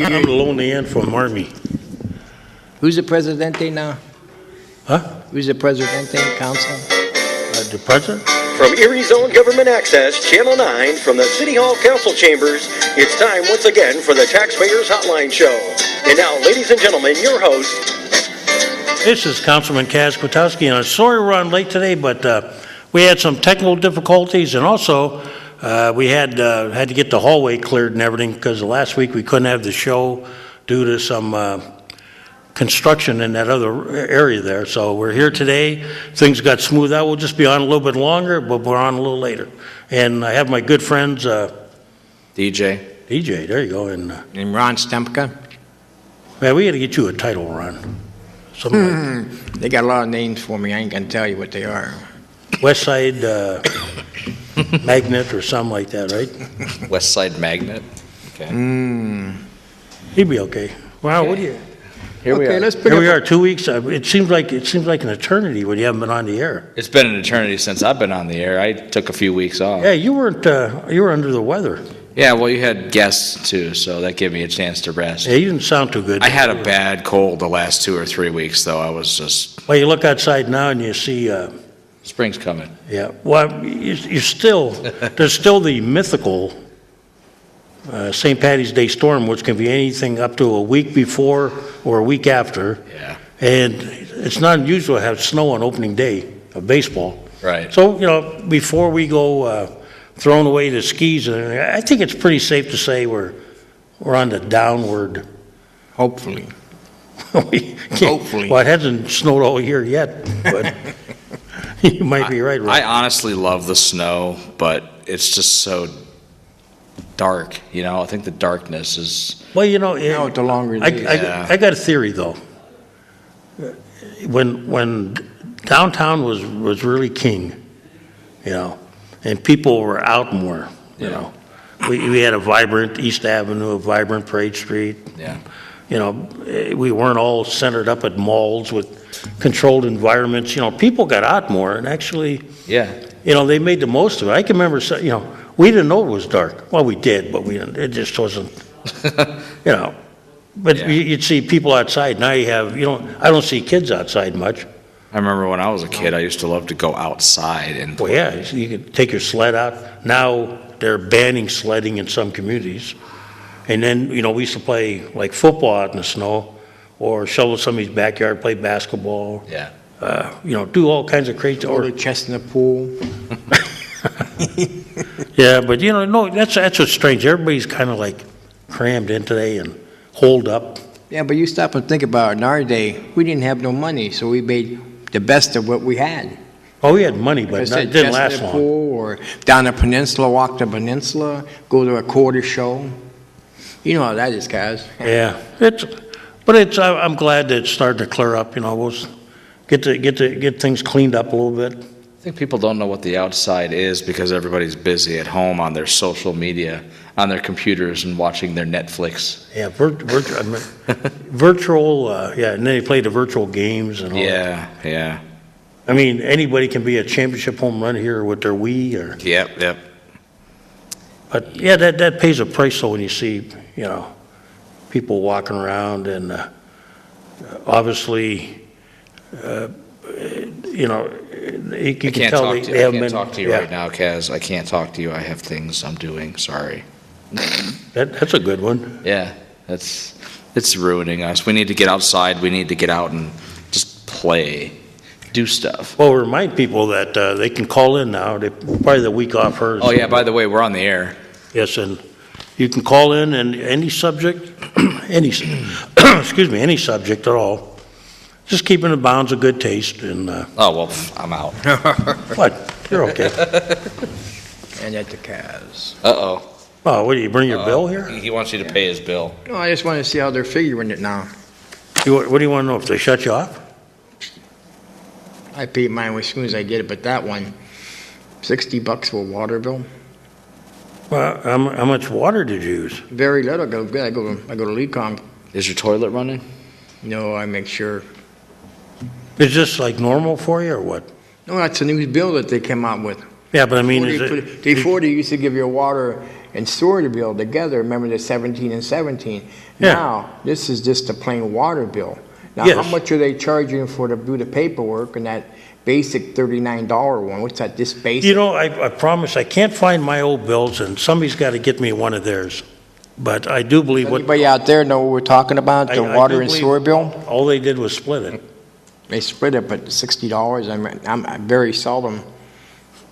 I'm the lonely ant from Army. Who's the presidente now? Huh? Who's the presidente council? The president? From Erie's own Government Access, Channel 9, from the City Hall Council Chambers, it's time once again for the Taxpayers Hotline Show. And now, ladies and gentlemen, your host. This is Councilman Kaz Kwiatkowski, and I'm sorry we're on late today, but we had some technical difficulties, and also we had to get the hallway cleared and everything because last week we couldn't have the show due to some construction in that other area there. So we're here today. Things got smoothed out. We'll just be on a little bit longer, but we're on a little later. And I have my good friends. DJ, there you go. And Ron Stempka. man, we got to get you a title, Ron. Something like They got a lot of names for me. I ain't gonna tell you what they are. West Side Magnet or something like that, right? West Side Magnet. Okay. He'd be okay. Wow, what do you? Here we are. Let's pick Here up. we are, 2 weeks. It seems like an eternity when you haven't been on the air. It's been an eternity since I've been on the air. I took a few weeks off. Yeah, you weren't. You were under the weather. Yeah, well, you had guests too, so that gave me a chance to rest. Yeah, you didn't sound too good. I had a bad cold the last 2 or 3 weeks, though. I was just. Well, you look outside now and you see. Spring's coming. Yeah. Well, you still. There's still the mythical St. Patty's Day storm, which can be anything up to a week before or a week after. Yeah. And it's not unusual to have snow on opening day of baseball. Right. So, before we go throwing away the skis, I think it's pretty safe to say we're on the downward. Hopefully. Hopefully. Well, it hasn't snowed all year yet, but you might be right, I honestly love the snow, but it's just so dark. I think the darkness is. Well, The longer days. I got a theory though. When downtown was really king, and people were out more, we had a vibrant East Avenue, a vibrant Parade Street. Yeah. We weren't all centered up at malls with controlled environments. People got out more, and actually, Yeah. they made the most of it. I can remember, we didn't know it was dark. Well, we did, but we didn't. It just wasn't, But Yeah. you'd see people outside. Now you have, I don't see kids outside much. I remember when I was a kid, I used to love to go outside and. Well, yeah, you could take your sled out. Now they're banning sledding in some communities. And then, we used to play like football out in the snow or shovel somebody's backyard, play basketball, Yeah. do all kinds of crazy. Or the chestnut pool. Yeah, but no, that's what's strange. Everybody's kind of like crammed in today and holed up. Yeah, but you stop and think about it. In our day, we didn't have no money, so we made the best of what we had. Oh, we had money, but it didn't last chestnut long. pool, or down the peninsula, walk the peninsula, go to a quarter show. You know how that is, Kaz. Yeah, I'm glad that it's starting to clear up. We'll get things cleaned up a little bit. I think people don't know what the outside is because everybody's busy at home on their social media, on their computers, and watching their Netflix. Yeah, virtual. Yeah, and then they play the virtual games and all. Yeah, yeah. I mean, anybody can be a championship home run here with their Wii or. Yep. But yeah, that pays a price. So when you see, people walking around and obviously, you can tell they haven't been. I can't talk to you right now, Kaz. I can't talk to you. I have things I'm doing. Sorry. That's a good one. Yeah, it's ruining us. We need to get outside. We need to get out and just play, do stuff. Well, remind people that they can call in now. They probably the week off hers. Oh yeah. By the way, we're on the air. Yes, and you can call in and any subject, any subject at all. Just keeping the bounds of good taste and. Oh well, I'm out. What? You're okay. And at the Kaz. Uh-oh. Oh, what do you bring your bill here? He wants you to pay his bill. No, I just want to see how they're figuring it now. What do you want to know? If they shut you off? I pay mine as soon as I get it, but that one, $60 for a water bill. Well, how much water did you use? Very little. I go to Lecom. Is your toilet running? No, I make sure. Is this like normal for you or what? No, that's a new bill that they came out with. Yeah, but I mean, is it? Before they used to give you water and sewer bill together. Remember the 17 and 17? Yeah. Now, this is just a plain water bill. Now, Yes. how much are they charging for to do the paperwork and that basic $39 one? What's that, this basic? You know, I promise, I can't find my old bills, and somebody's got to get me one of theirs. But I do believe what, Anybody out there know what we're talking about, the I water do and believe sewer bill? all they did was split it. They split it, but $60, I'm very seldom.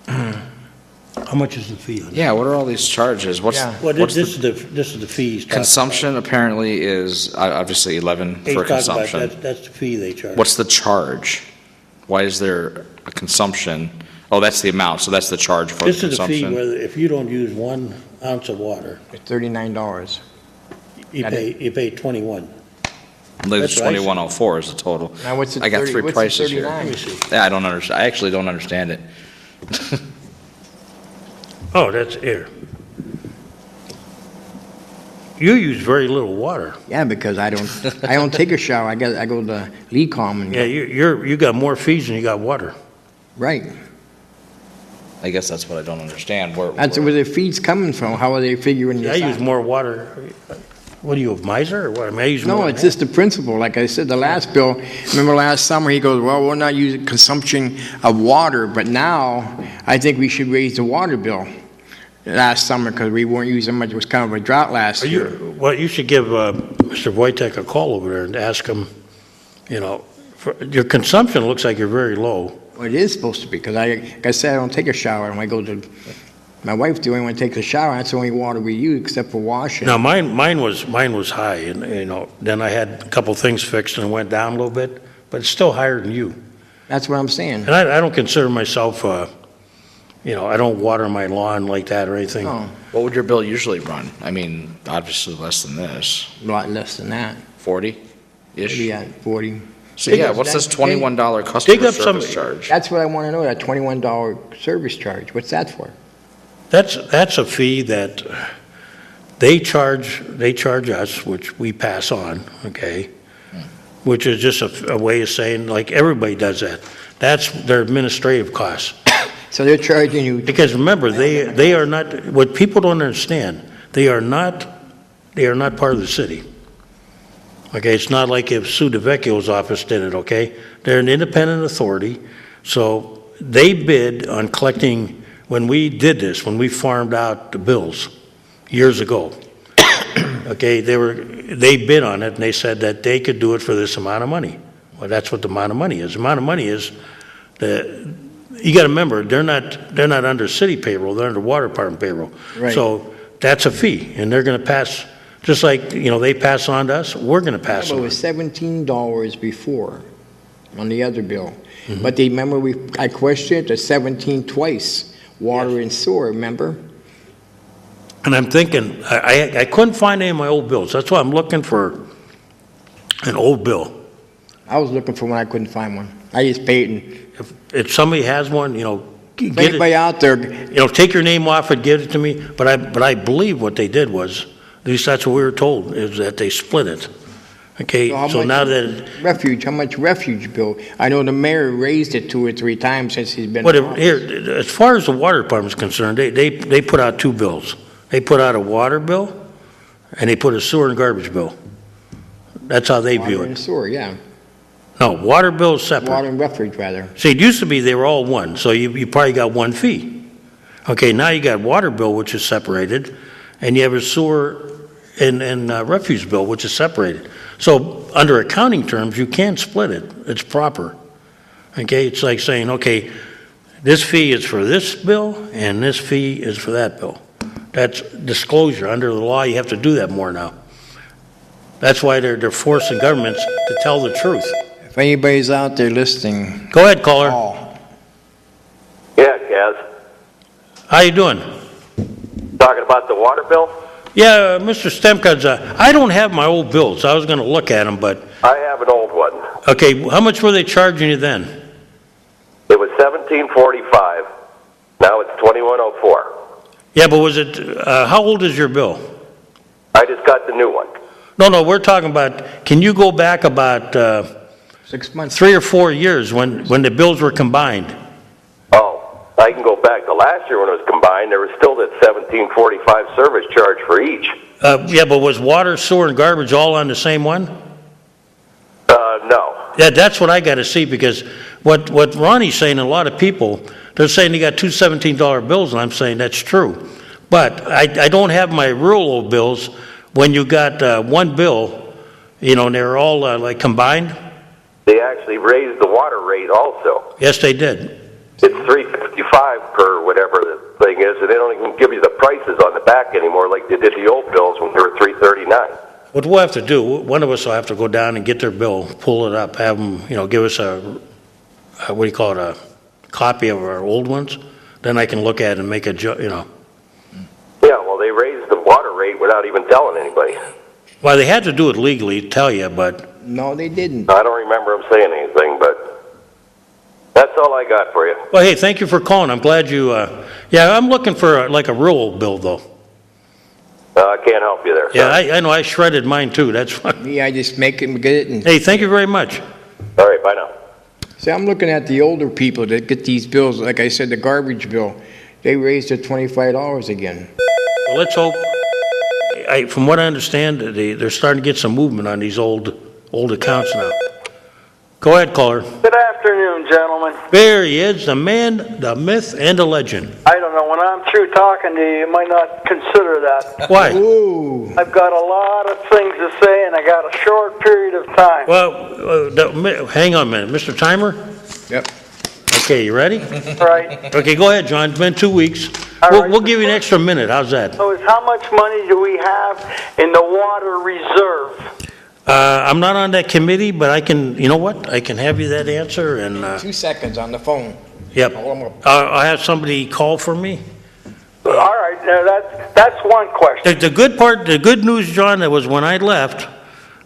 How much is the fee on it? Yeah, what are all these charges? What's, Yeah. Well, what's this the is the fees. consumption apparently is obviously 11 for consumption. That's the fee they charge. What's the charge? Why is there a consumption? Oh, that's the amount, so that's the charge for the This is the fee consumption. whether, if you don't use 1 ounce of water, $39. you pay 21. I believe it's That's what I see. 2104 is the total. Now, what's the I got 30 three what's the prices here. 39? Let me see. Yeah, I don't understand. I actually don't understand it. Oh, that's air. You use very little water. Yeah, because I don't take a shower. I go to Lecom and. Yeah, you got more fees than you got water. Right. I guess that's what I don't understand. That's where the feed's coming from. How are they figuring I this use out? more water. What are you, a miser or what? I mean, I use more. No, than it's just the principle. Like I said, the last bill, remember last summer, he goes, well, we're not using consumption of water, but now I think we should raise the water bill last summer because we weren't using much. It was kind of a drought last year. Well, you should give Mr. Wojtek a call over there and ask him, your consumption looks like you're very low. Well, it is supposed to be because like I said, I don't take a shower. When I go to, my wife doing when I take a shower, that's the only water we use except for washing. Now, mine was high, and, then I had a couple things fixed and it went down a little bit, but it's still higher than you. That's what I'm saying. And I don't consider myself, I don't water my lawn like that or anything. Oh, What would your bill usually run? I mean, obviously less than this. a lot less than that. 40-ish? Maybe at 40. So yeah, what's this $21 Dig customer up some- service charge? That's what I want to know, that $21 service charge. What's that for? That's a fee that they charge us, which we pass on, okay? Which is just a way of saying, like, everybody does that. That's their administrative costs. So they're charging you, Because remember, they are not, what people don't understand, they are not part of the city. Okay, it's not like if Sue DeVecchio's office did it, okay? They're an independent authority, so they bid on collecting, when we did this, when we farmed out the bills years ago, okay, they bid on it and they said that they could do it for this amount of money. Well, that's what the amount of money is. The amount of money is you got to remember, they're not under city payroll, they're under water department payroll. Right. So that's a fee, and they're going to pass, just like, they pass on to us, we're going to pass it on. was $17 before on the other bill. Mm-hmm. But they, remember, I questioned it to 17 twice, water and sewer, remember? And I'm thinking, I couldn't find any of my old bills. That's why I'm looking for an old bill. I was looking for one, I couldn't find one. I just paid and, If somebody has one, if get anybody it, out there, take your name off it, give it to me. But I believe what they did was, at least that's what we were told, is that they split it. Okay, So how so much- now that, refuge, how much refuge bill? I know the mayor raised it 2 or 3 times since he's been. in whatever, office. here, as far as the water department's concerned, they put out 2 bills. They put out a water bill, and they put a sewer and garbage bill. That's how they view Water and it. sewer, yeah. No, water bill is separate. Water and refuge, rather. See, it used to be they were all one, so you probably got one fee. Okay, now you got water bill, which is separated, and you have a sewer and refuse bill, which is separated. So under accounting terms, you can split it. It's proper. Okay, it's like saying, okay, this fee is for this bill, and this fee is for that bill. That's disclosure. Under the law, you have to do that more now. That's why they're forcing governments to tell the truth. If anybody's out there listening, Go ahead, caller. call. Yeah, Gaz. How you doing? Talking about the water bill? Yeah, Mr. Stemkens, I don't have my old bills. I was going to look at them, but, I have an old one. okay, how much were they charging you then? It was $17.45. Now it's $21.04. Yeah, but was it, how old is your bill? I just got the new one. No, we're talking about, can you go back about 6 months. 3 or 4 years when the bills were combined? Oh, I can go back to last year when it was combined. There was still that $17.45 service charge for each. Yeah, but was water, sewer, and garbage all on the same one? No. Yeah, that's what I got to see, because what Ronnie's saying, a lot of people, they're saying they got two $17 bills, and I'm saying that's true. But I don't have my rural bills when you got one bill, you know, and they're all like combined. They actually raised the water rate also. Yes, they did. It's $3.55 per whatever the thing is, and they don't even give you the prices on the back anymore like they did the old bills when they were $3.39. What we'll have to do, one of us will have to go down and get their bill, pull it up, have them, you know, give us a what do you call it, a copy of our old ones. Then I can look at it and make a, you know. Yeah, well, they raised the water rate without even telling anybody. Well, they had to do it legally, tell you, but. No, they didn't. I don't remember them saying anything, but that's all I got for you. Well, hey, thank you for calling. I'm glad you, yeah, I'm looking for like a rural bill, though. I can't help you there. Yeah, I know, I shredded mine too, that's fine. Yeah, I just make it and get it. And Hey, thank you very much. All right, bye now. see, I'm looking at the older people that get these bills. Like I said, the garbage bill, they raised it $25 again. Well, let's hope, from what I understand, they're starting to get some movement on these old accounts now. Go ahead, caller. Good afternoon, gentlemen. There he is, the man, the myth, and the legend. I don't know, when I'm through talking to you, you might not consider that. Why? Ooh. I've got a lot of things to say, and I got a short period of time. Well, hang on a minute. Mr. Timer? Yep. Okay, you ready? Right? Okay, go ahead, John. It's been 2 weeks. All right. We'll give you an extra minute. How's that? So is how much money do we have in the water reserve? I'm not on that committee, but I can, you know what? I can have you that answer, and, 2 seconds on the phone. yep. Hold 'em up. I'll have somebody call for me. All right, now that's one question. The good part, the good news, John, that was when I left,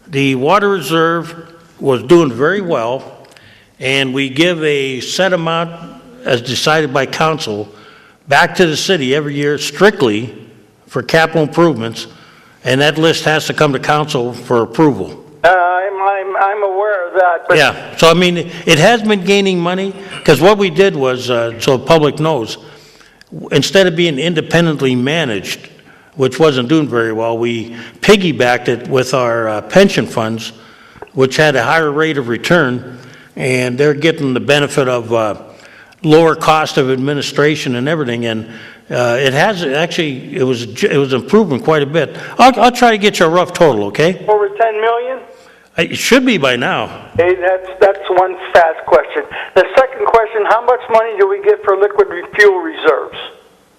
the water reserve was doing very well, and we give a set amount, as decided by council, back to the city every year strictly for capital improvements, and that list has to come to council for approval. I'm aware of that, but Yeah, so I mean, it has been gaining money, because what we did was, so the public knows, instead of being independently managed, which wasn't doing very well, we piggybacked it with our pension funds, which had a higher rate of return, and they're getting the benefit of lower cost of administration and everything, and it has actually, it was improving quite a bit. I'll try to get you a rough total, okay? over 10 million? It should be by now. Hey, that's one fast question. The second question, how much money do we get for liquid fuel reserves?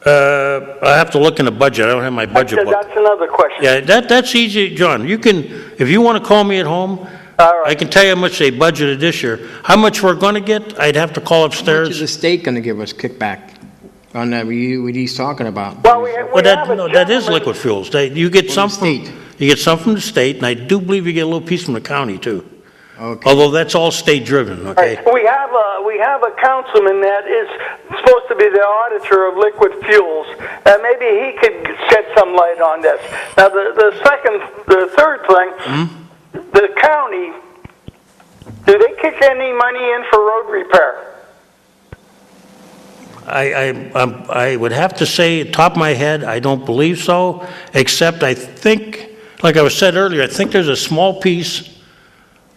I have to look in the budget. I don't have my budget book. That's another question. Yeah, that's easy, John. You can, if you want to call me at home, All right. I can tell you how much they budgeted this year. How much we're going to get, I'd have to call How much is the upstairs. state going to give us kickback on that, what he's talking about? Well, we Well, have a that is gentleman- liquid fuels. You get From some the from, state. you get some from the state, and I do believe you get a little piece from the county too. Okay. Although that's all state-driven, okay? Right. We have a councilman that is supposed to be the auditor of liquid fuels. Maybe he could shed some light on this. Now, the third thing, the county, do they kick any money in for road repair? I would have to say, top of my head, I don't believe so, except I think, like I was said earlier, I think there's a small piece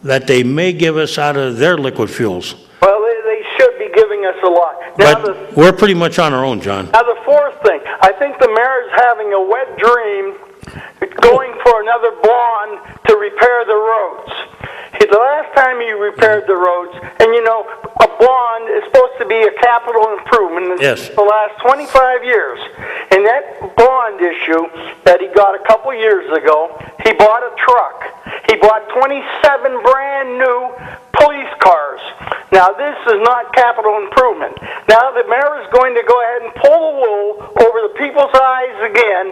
that they may give us out of their liquid fuels. Well, they should be giving us a lot. Now, But we're pretty much on our own, John. Now, the fourth thing, I think the mayor's having a wet dream going for another bond to repair the roads. The last time he repaired the roads, and you know, a bond is supposed to be a capital improvement. Yes. The last 25 years. And that bond issue that he got a couple years ago, he bought a truck. He bought 27 brand new police cars. Now, this is not capital improvement. Now, the mayor is going to go ahead and pull the wool over the people's eyes again,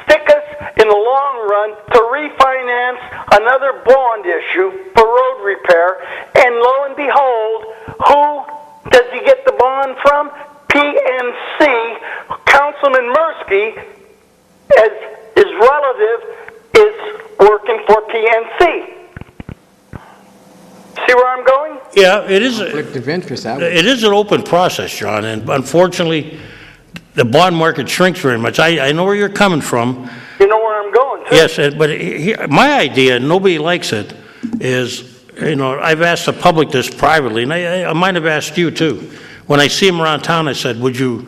stick us in the long run to refinance another bond issue for road repair, and lo and behold, who does he get the bond from? PNC. Councilman Mirsky, as his relative, is working for PNC. See where I'm going? Yeah, Yeah, it is. conflict of interest. That would- It is an open process, John, and unfortunately, the bond market shrinks very much. I know where you're coming from. You know where I'm going to. Yes, but my idea, and nobody likes it, is, I've asked the public this privately, and I might have asked you too. When I see them around town, I said, would you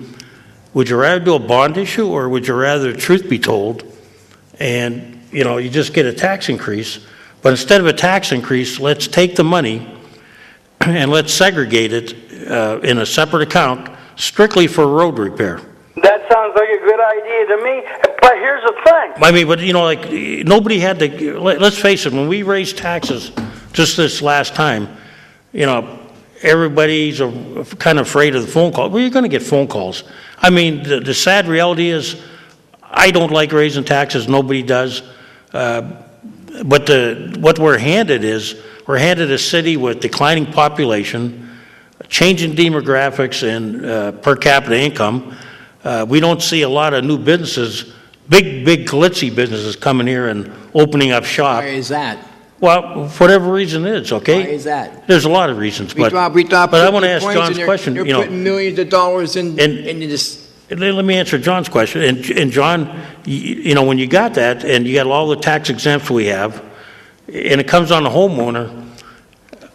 rather do a bond issue, or would you rather, truth be told, and, you just get a tax increase? But instead of a tax increase, let's take the money and let's segregate it in a separate account strictly for road repair. That sounds like a good idea to me, but here's the thing. I mean, but nobody had to, let's face it, when we raised taxes just this last time, everybody's kind of afraid of the phone call. Well, you're going to get phone calls. I mean, the sad reality is, I don't like raising taxes, nobody does. But what we're handed is, we're handed a city with declining population, changing demographics and per capita income. We don't see a lot of new businesses, big glitzy businesses coming here and opening up shop. Why is that? Well, for whatever reason it is, okay? Why is that? There's a lot of reasons, We but thought I want to 50 ask points John's and question. They're putting millions of dollars into this. Let me answer John's question. And John, when you got that, and you got all the tax exempts we have, and it comes on the homeowner,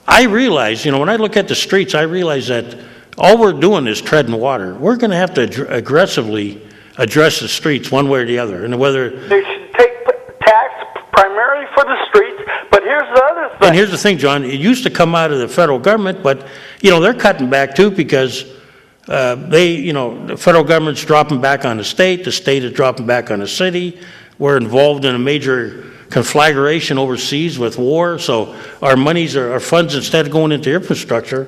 I realize, when I look at the streets, I realize that all we're doing is treading water. We're going to have to aggressively address the streets one way or the other, and whether They should take tax primarily for the streets, but here's the other thing. And here's the thing, John, it used to come out of the federal government, but, they're cutting back too, because the federal government's dropping back on the state is dropping back on the city. We're involved in a major conflagration overseas with war, so our funds, instead of going into infrastructure,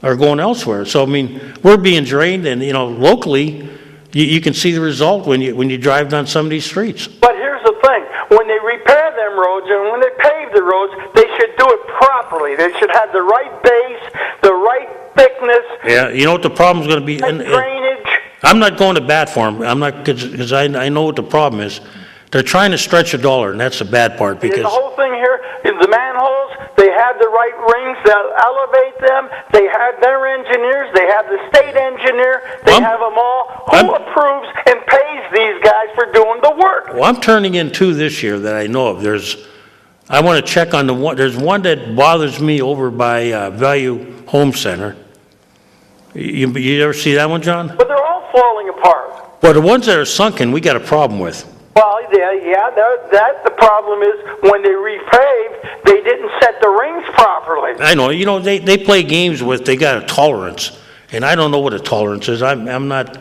are going elsewhere. So, I mean, we're being drained, and, locally, you can see the result when you drive down some of these streets. But here's the thing, when they repair them roads and when they pave the roads, they should do it properly. They should have the right base, the right thickness. Yeah, you know what the problem's going to be? And drainage. I'm not going to bat for them. I'm not, because I know what the problem is. They're trying to stretch a dollar, and that's the bad part. Because the whole thing here is the manholes. They have the right rings that elevate them. They have their engineers. They have the state engineer. They have them all. Who approves and pays these guys for doing the work? Well, I'm turning in two this year that I know of. I want to check on the one. There's one that bothers me over by Value Home Center. You ever see that one, John? But they're all falling apart. Well, the ones that are sunken, we got a problem with. Well, yeah, that the problem is when they repaved, they didn't set the rings properly. I know, they play games with, they got a tolerance, and I don't know what a tolerance is. I'm not,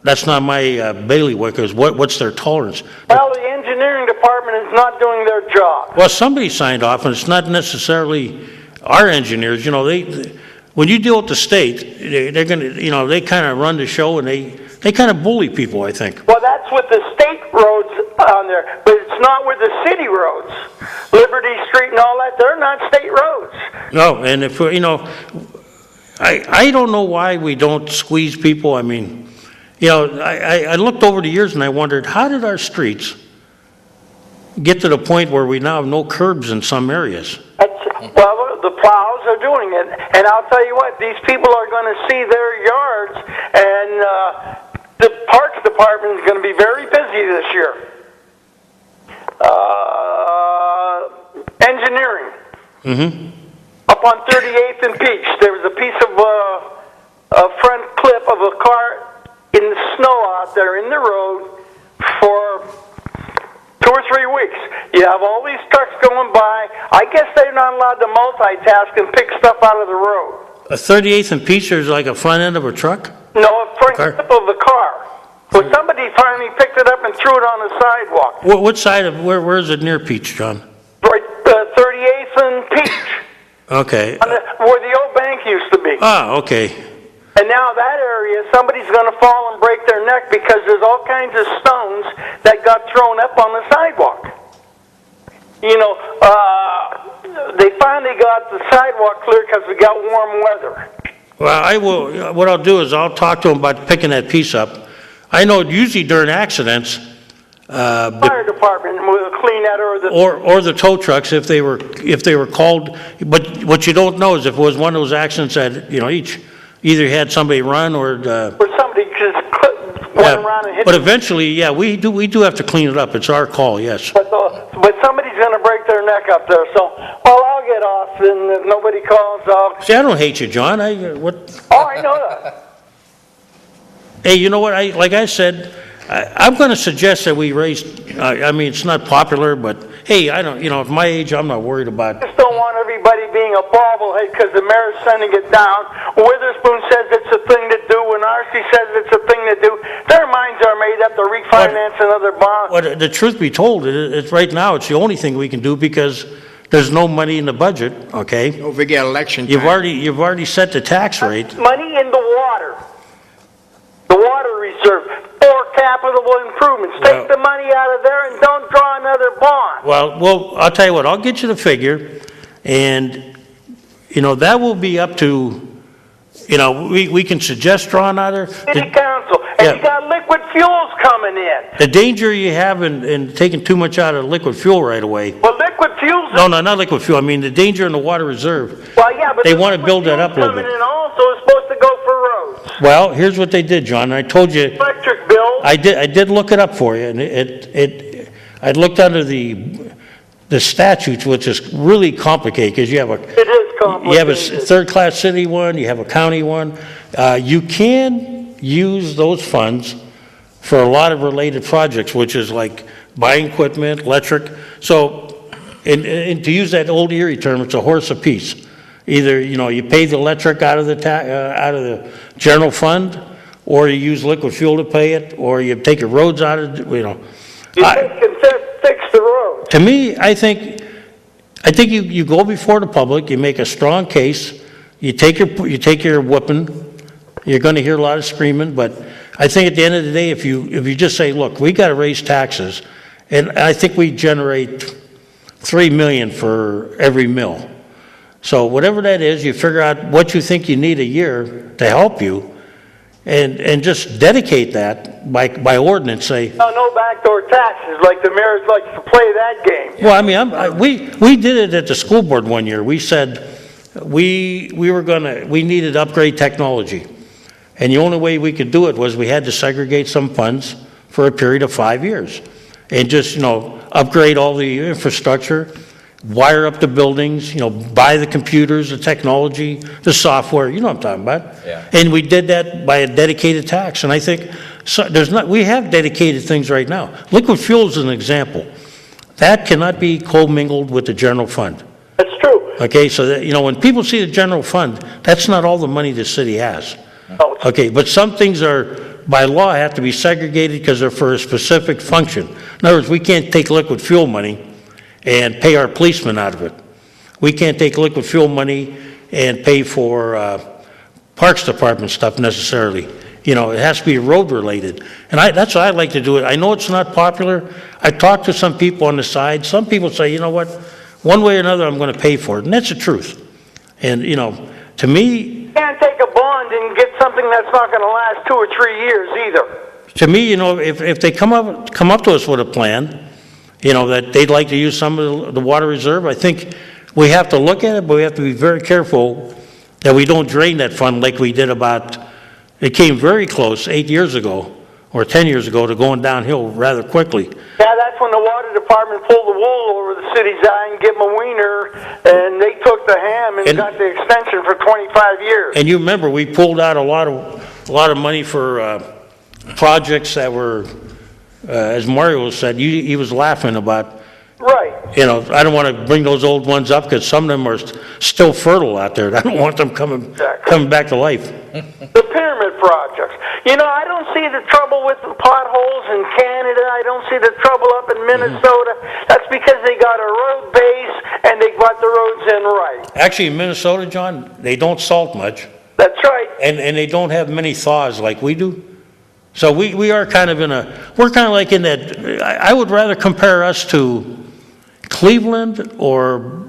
that's not my bailiwick, is what's their tolerance. Well, the engineering department is not doing their job. Well, somebody signed off, and it's not necessarily our engineers. When you deal with the state, they're going to, they kind of run the show, and they kind of bully people, I think. Well, that's with the state roads on there, but it's not with the city roads. Liberty Street and all that, they're not state roads. No, and if, I don't know why we don't squeeze people. I mean, I looked over the years and I wondered, how did our streets get to the point where we now have no curbs in some areas? Well, the plows are doing it, and I'll tell you what, these people are going to see their yards, and the Parks Department is going to be very busy this year. Engineering. Mm-hmm. Up on 38th and Peach, there was a piece of a front clip of a car in the snow out there in the road for 2 or 3 weeks. You have all these trucks going by. I guess they're not allowed to multitask and pick stuff out of the road. A 38th and Peach, there's like a front end of a truck? No, a front clip of the car. Well, somebody finally picked it up and threw it on the sidewalk. What side of, where is it near Peach, John? Right, 38th and Peach. Okay. Where the old bank used to be. Okay. And now that area, somebody's going to fall and break their neck because there's all kinds of stones that got thrown up on the sidewalk. They finally got the sidewalk clear because we got warm weather. Well, what I'll do is I'll talk to them about picking that piece up. I know usually during accidents, Fire department will clean that, or the or the tow trucks if they were called. But what you don't know is if it was one of those accidents that, you know, either had somebody run or somebody just went around and hit. but eventually, yeah, we do have to clean it up. It's our call, yes. But somebody's going to break their neck up there. So, well, I'll get off, and if nobody calls, I'll. See, I don't hate you, John. What? Oh, I know that. Hey, you know what? Like I said, I'm going to suggest that we raise. I mean, it's not popular, but hey, I don't. You know, at my age, I'm not worried about. Just don't want everybody being a bobblehead because the mayor's sending it down. Witherspoon says it's a thing to do, and RC says it's a thing to do. Their minds are made up to refinance another bond. Well, the truth be told, it's right now. It's the only thing we can do because there's no money in the budget. Okay. Don't forget election time. You've already set the tax rate. Money in the water. The water reserve for capital improvements. Take the money out of there and don't draw another bond. Well, I'll tell you what. I'll get you the figure, and you know that will be up to. You know, we can suggest drawing out there. City council, and you got liquid fuels coming in. The danger you have in taking too much out of liquid fuel right away. Well, liquid fuels. No, not liquid fuel. I mean the danger in the water reserve. Well, yeah, but they want to build that up a little coming bit. in also is supposed to go for roads. Well, here's what they did, John. I told you. Electric bills. I did look it up for you, and I looked under the statutes, which is really complicated because you have It is complicated. you have a third-class city one, you have a county one. You can use those funds for a lot of related projects, which is like buying equipment, electric. So, and to use that old Erie term, it's a horse apiece. Either, you know, you pay the electric out of the general fund, or you use liquid fuel to pay it, or you take your roads out of, you know. You can fix the roads. To me, I think you go before the public, you make a strong case, you take your whooping. You're going to hear a lot of screaming, but I think at the end of the day, if you just say, look, we got to raise taxes, and I think we generate $3 million for every mill. So whatever that is, you figure out what you think you need a year to help you, and just dedicate that by ordinance. Say no backdoor taxes, like the mayors like to play that game. Well, I mean, we did it at the school board one year. We said we needed to upgrade technology, and the only way we could do it was we had to segregate some funds for a period of 5 years, and just upgrade all the infrastructure. Wire up the buildings, buy the computers, the technology, the software, you know what I'm talking about. Yeah. And we did that by a dedicated tax. And I think we have dedicated things right now. Liquid fuel is an example. That cannot be commingled with the general fund. That's true. Okay, so that, when people see the general fund, that's not all the money the city has. Oh. Okay, but some things are, by law, have to be segregated because they're for a specific function. In other words, we can't take liquid fuel money and pay our policemen out of it. We can't take liquid fuel money and pay for Parks Department stuff necessarily. It has to be road related. And that's what I like to do it. I know it's not popular. I talked to some people on the side. Some people say, you know what, one way or another I'm going to pay for it. And that's the truth. And, to me... You can't take a bond and get something that's not going to last 2 or 3 years either. To me, if they come up to us with a plan, that they'd like to use some of the water reserve, I think we have to look at it, but we have to be very careful that we don't drain that fund like we did it came very close 8 years ago or 10 years ago to going downhill rather quickly. Yeah, that's when the water department pulled the wool over the city's eye and gave them a wiener, and they took the ham and got the extension for 25 years. And you remember, we pulled out a lot of money for projects that were, as Mario said, he was laughing about. Right. I don't want to bring those old ones up because some of them are still fertile out there. I don't want them coming back to life. The pyramid projects. I don't see the trouble with the potholes in Canada. I don't see the trouble up in Minnesota. That's because they got a road base and they got the roads in right. Actually, in Minnesota, John, they don't salt much. That's right. And they don't have many thaws like we do. So we are kind of we're kind of like in that, I would rather compare us to Cleveland or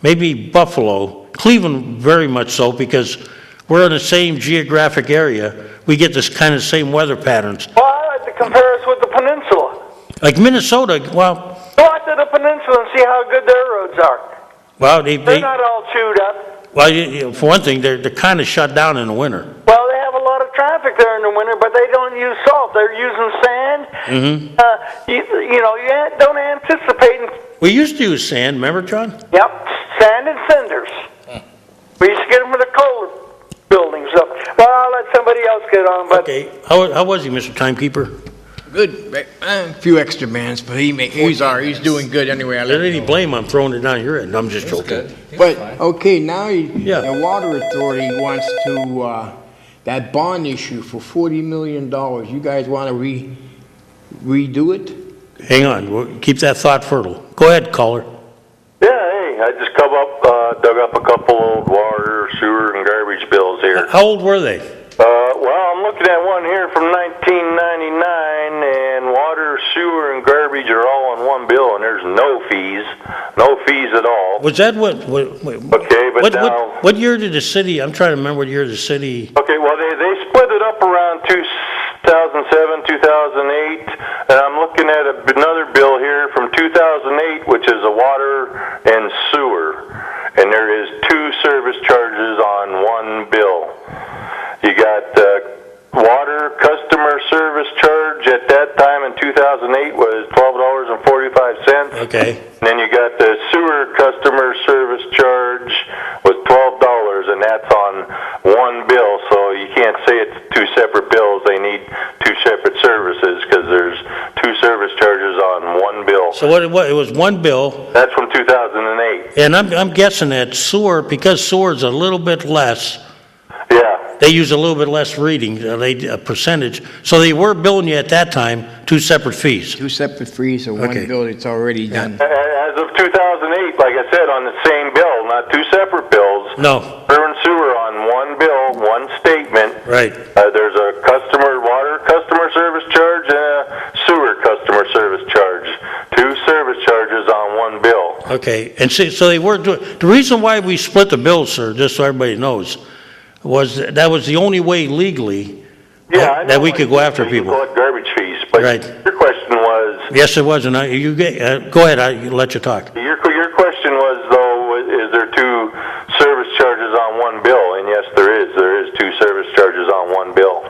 maybe Buffalo. Cleveland very much so because we're in the same geographic area. We get this kind of same weather patterns. Well, I like to compare us with the peninsula. Like Minnesota, well, Go out to the peninsula and see how good their roads are. well, They're not all chewed up. well, for one thing, they're kind of shut down in the winter. Well, they have a lot of traffic there in the winter, but they don't use salt. They're using sand. Mm-hmm. You don't anticipate. We used to use sand, remember, John? Yep, sand and cinders. We used to get them for the coal buildings. So, well, I'll let somebody else get on. But Okay, how was he, Mr. Timekeeper? Good, a few extra bands, but he's doing good anyway. I There let ain't any blame on throwing it down your end, I'm just joking. But, okay, now Yeah. the Water Authority wants to, that bond issue for $40 million. You guys want to redo it? Hang on, we'll keep that thought fertile. Go ahead, caller. Yeah, hey, I just come up, dug up a couple old water, sewer, and garbage bills here. How old were they? Well, I'm looking at one here from 1999, and water, sewer, and garbage are all on one bill, and there's no fees at all. Was that what Okay, but now... what year did the city, I'm trying to remember what year the city, Okay, well, they split it up around 2007, 2008, and I'm looking at another bill here from 2008, which is a water and sewer, and there is 2 service charges on one bill. You got water customer service charge at that time in 2008 was $12.45. okay, And then you got the sewer customer service charge was $12, and that's on one bill. So you can't say it's 2 separate bills. They need 2 separate services because there's 2 service charges on one bill. so it was one bill, That's from 2008. and I'm guessing that sewer, because sewer is a little bit less, Yeah. they use a little bit less reading, a percentage, so they were billing you at that time 2 separate fees. 2 separate fees or one Okay. bill that's already done. As of 2008, like I said, on the same bill, not 2 separate bills. No, Water and sewer on one bill, one statement. right, There's a water customer service charge and a sewer customer service charge. 2 service charges on one bill. okay, and see, so they were doing, the reason why we split the bills, sir, just so everybody knows, was that was the only way legally Yeah, I know that we could go after you can people. collect garbage fees, but Right. your question was, Yes, it was, and go ahead, I'll let you talk. your question was though, is there 2 service charges on one bill? And yes, there is. There is 2 service charges on one bill.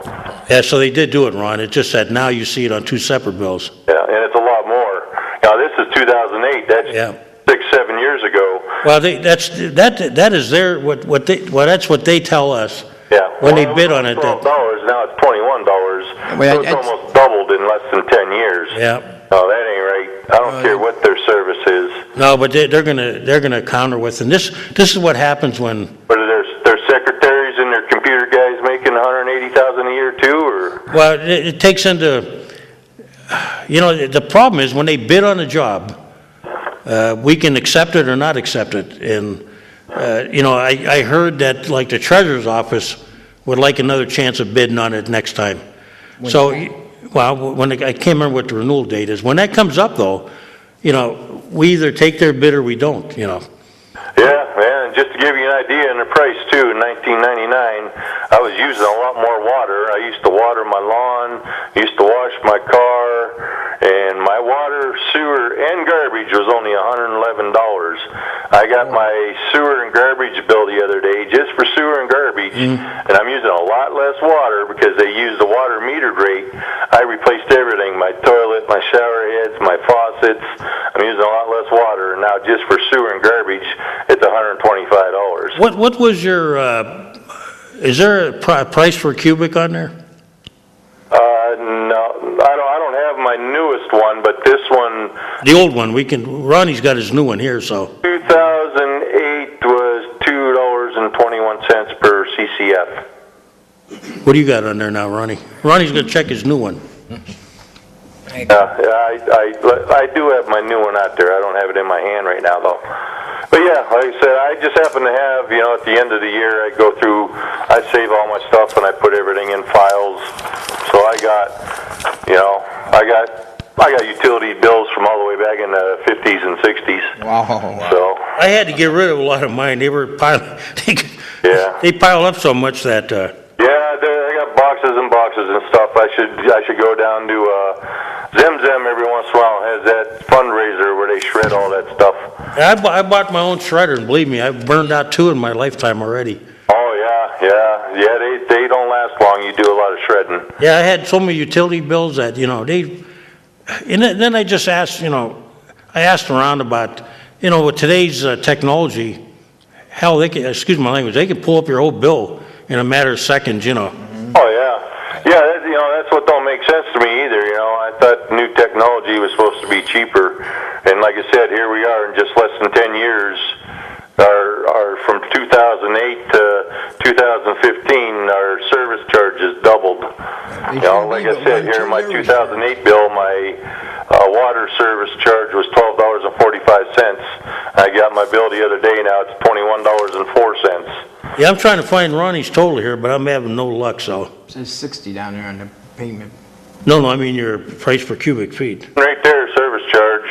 Yeah, so they did do it, Ron, it's just that now you see it on 2 separate bills. Yeah, and it's a lot more. Now this is 2008. That's Yeah. 6-7 years ago. Well, that is that's what they tell us. Yeah. When they Well, bid on it, that- $12, now it's $21. Well, So it's that's- almost doubled in less than 10 years. Yeah. No, that ain't right. I don't care what their service is. No, but they're gonna counter with, and this is what happens when, But are their secretaries and their computer guys making $180,000 a year too, or? well, it takes into, the problem is when they bid on a job, we can accept it or not accept it, and, I heard that, like, the treasurer's office would like another chance of bidding on it next time. So, well, I can't remember what the renewal date is. When that comes up, though, we either take their bid or we don't, Yeah, man, just to give you an idea on the price too, in 1999, I was using a lot more water. I used to water my lawn, used to wash my car, and my water, sewer, and garbage was only $111. I got my sewer and garbage bill the other day just for sewer and garbage, and I'm using a lot less water because they use the water metered rate. I replaced everything, my toilet, my shower heads, my faucets. I'm using a lot less water, and now just for sewer and garbage, it's $125. What was your, is there a price for cubic on there? No, I don't have my newest one, but this one, The old one, Ronnie's got his new one here, so. 2008 was $2.21 per CCF. What do you got on there now, Ronnie? Ronnie's gonna check his new one. I do have my new one out there. I don't have it in my hand right now, though. But yeah, like I said, I just happen to have, at the end of the year, I go through, I save all my stuff and I put everything in files. So I got utility bills from all the way back in the 50s and 60s. Wow. So I had to get rid of a lot of mine. They were piling, yeah. they pile up so much that, Yeah, I got boxes and boxes and stuff, I should go down to Zem every once in a while. Has that fundraiser where they shred all that stuff. I bought my own shredder, and believe me, I've burned out 2 in my lifetime already. Oh yeah. They don't last long. You do a lot of shredding. Yeah, I had so many utility bills that, and then I just asked, I asked around about, with today's technology, hell, they can, excuse my language, they can pull up your whole bill in a matter of seconds, Oh yeah, that's what don't make sense to me either. I thought new technology was supposed to be cheaper, and like I said, here we are in just less than 10 years. Our from 2008 to 2015, our service charges doubled. Like I said, here in my 2008 bill, my water service charge was $12.45. I got my bill the other day. Now it's $21.04. Yeah, I'm trying to find Ronnie's total here, but I'm having no luck, so. It says 60 down there on the payment. No, I mean your price per cubic feet. Right there, service charge.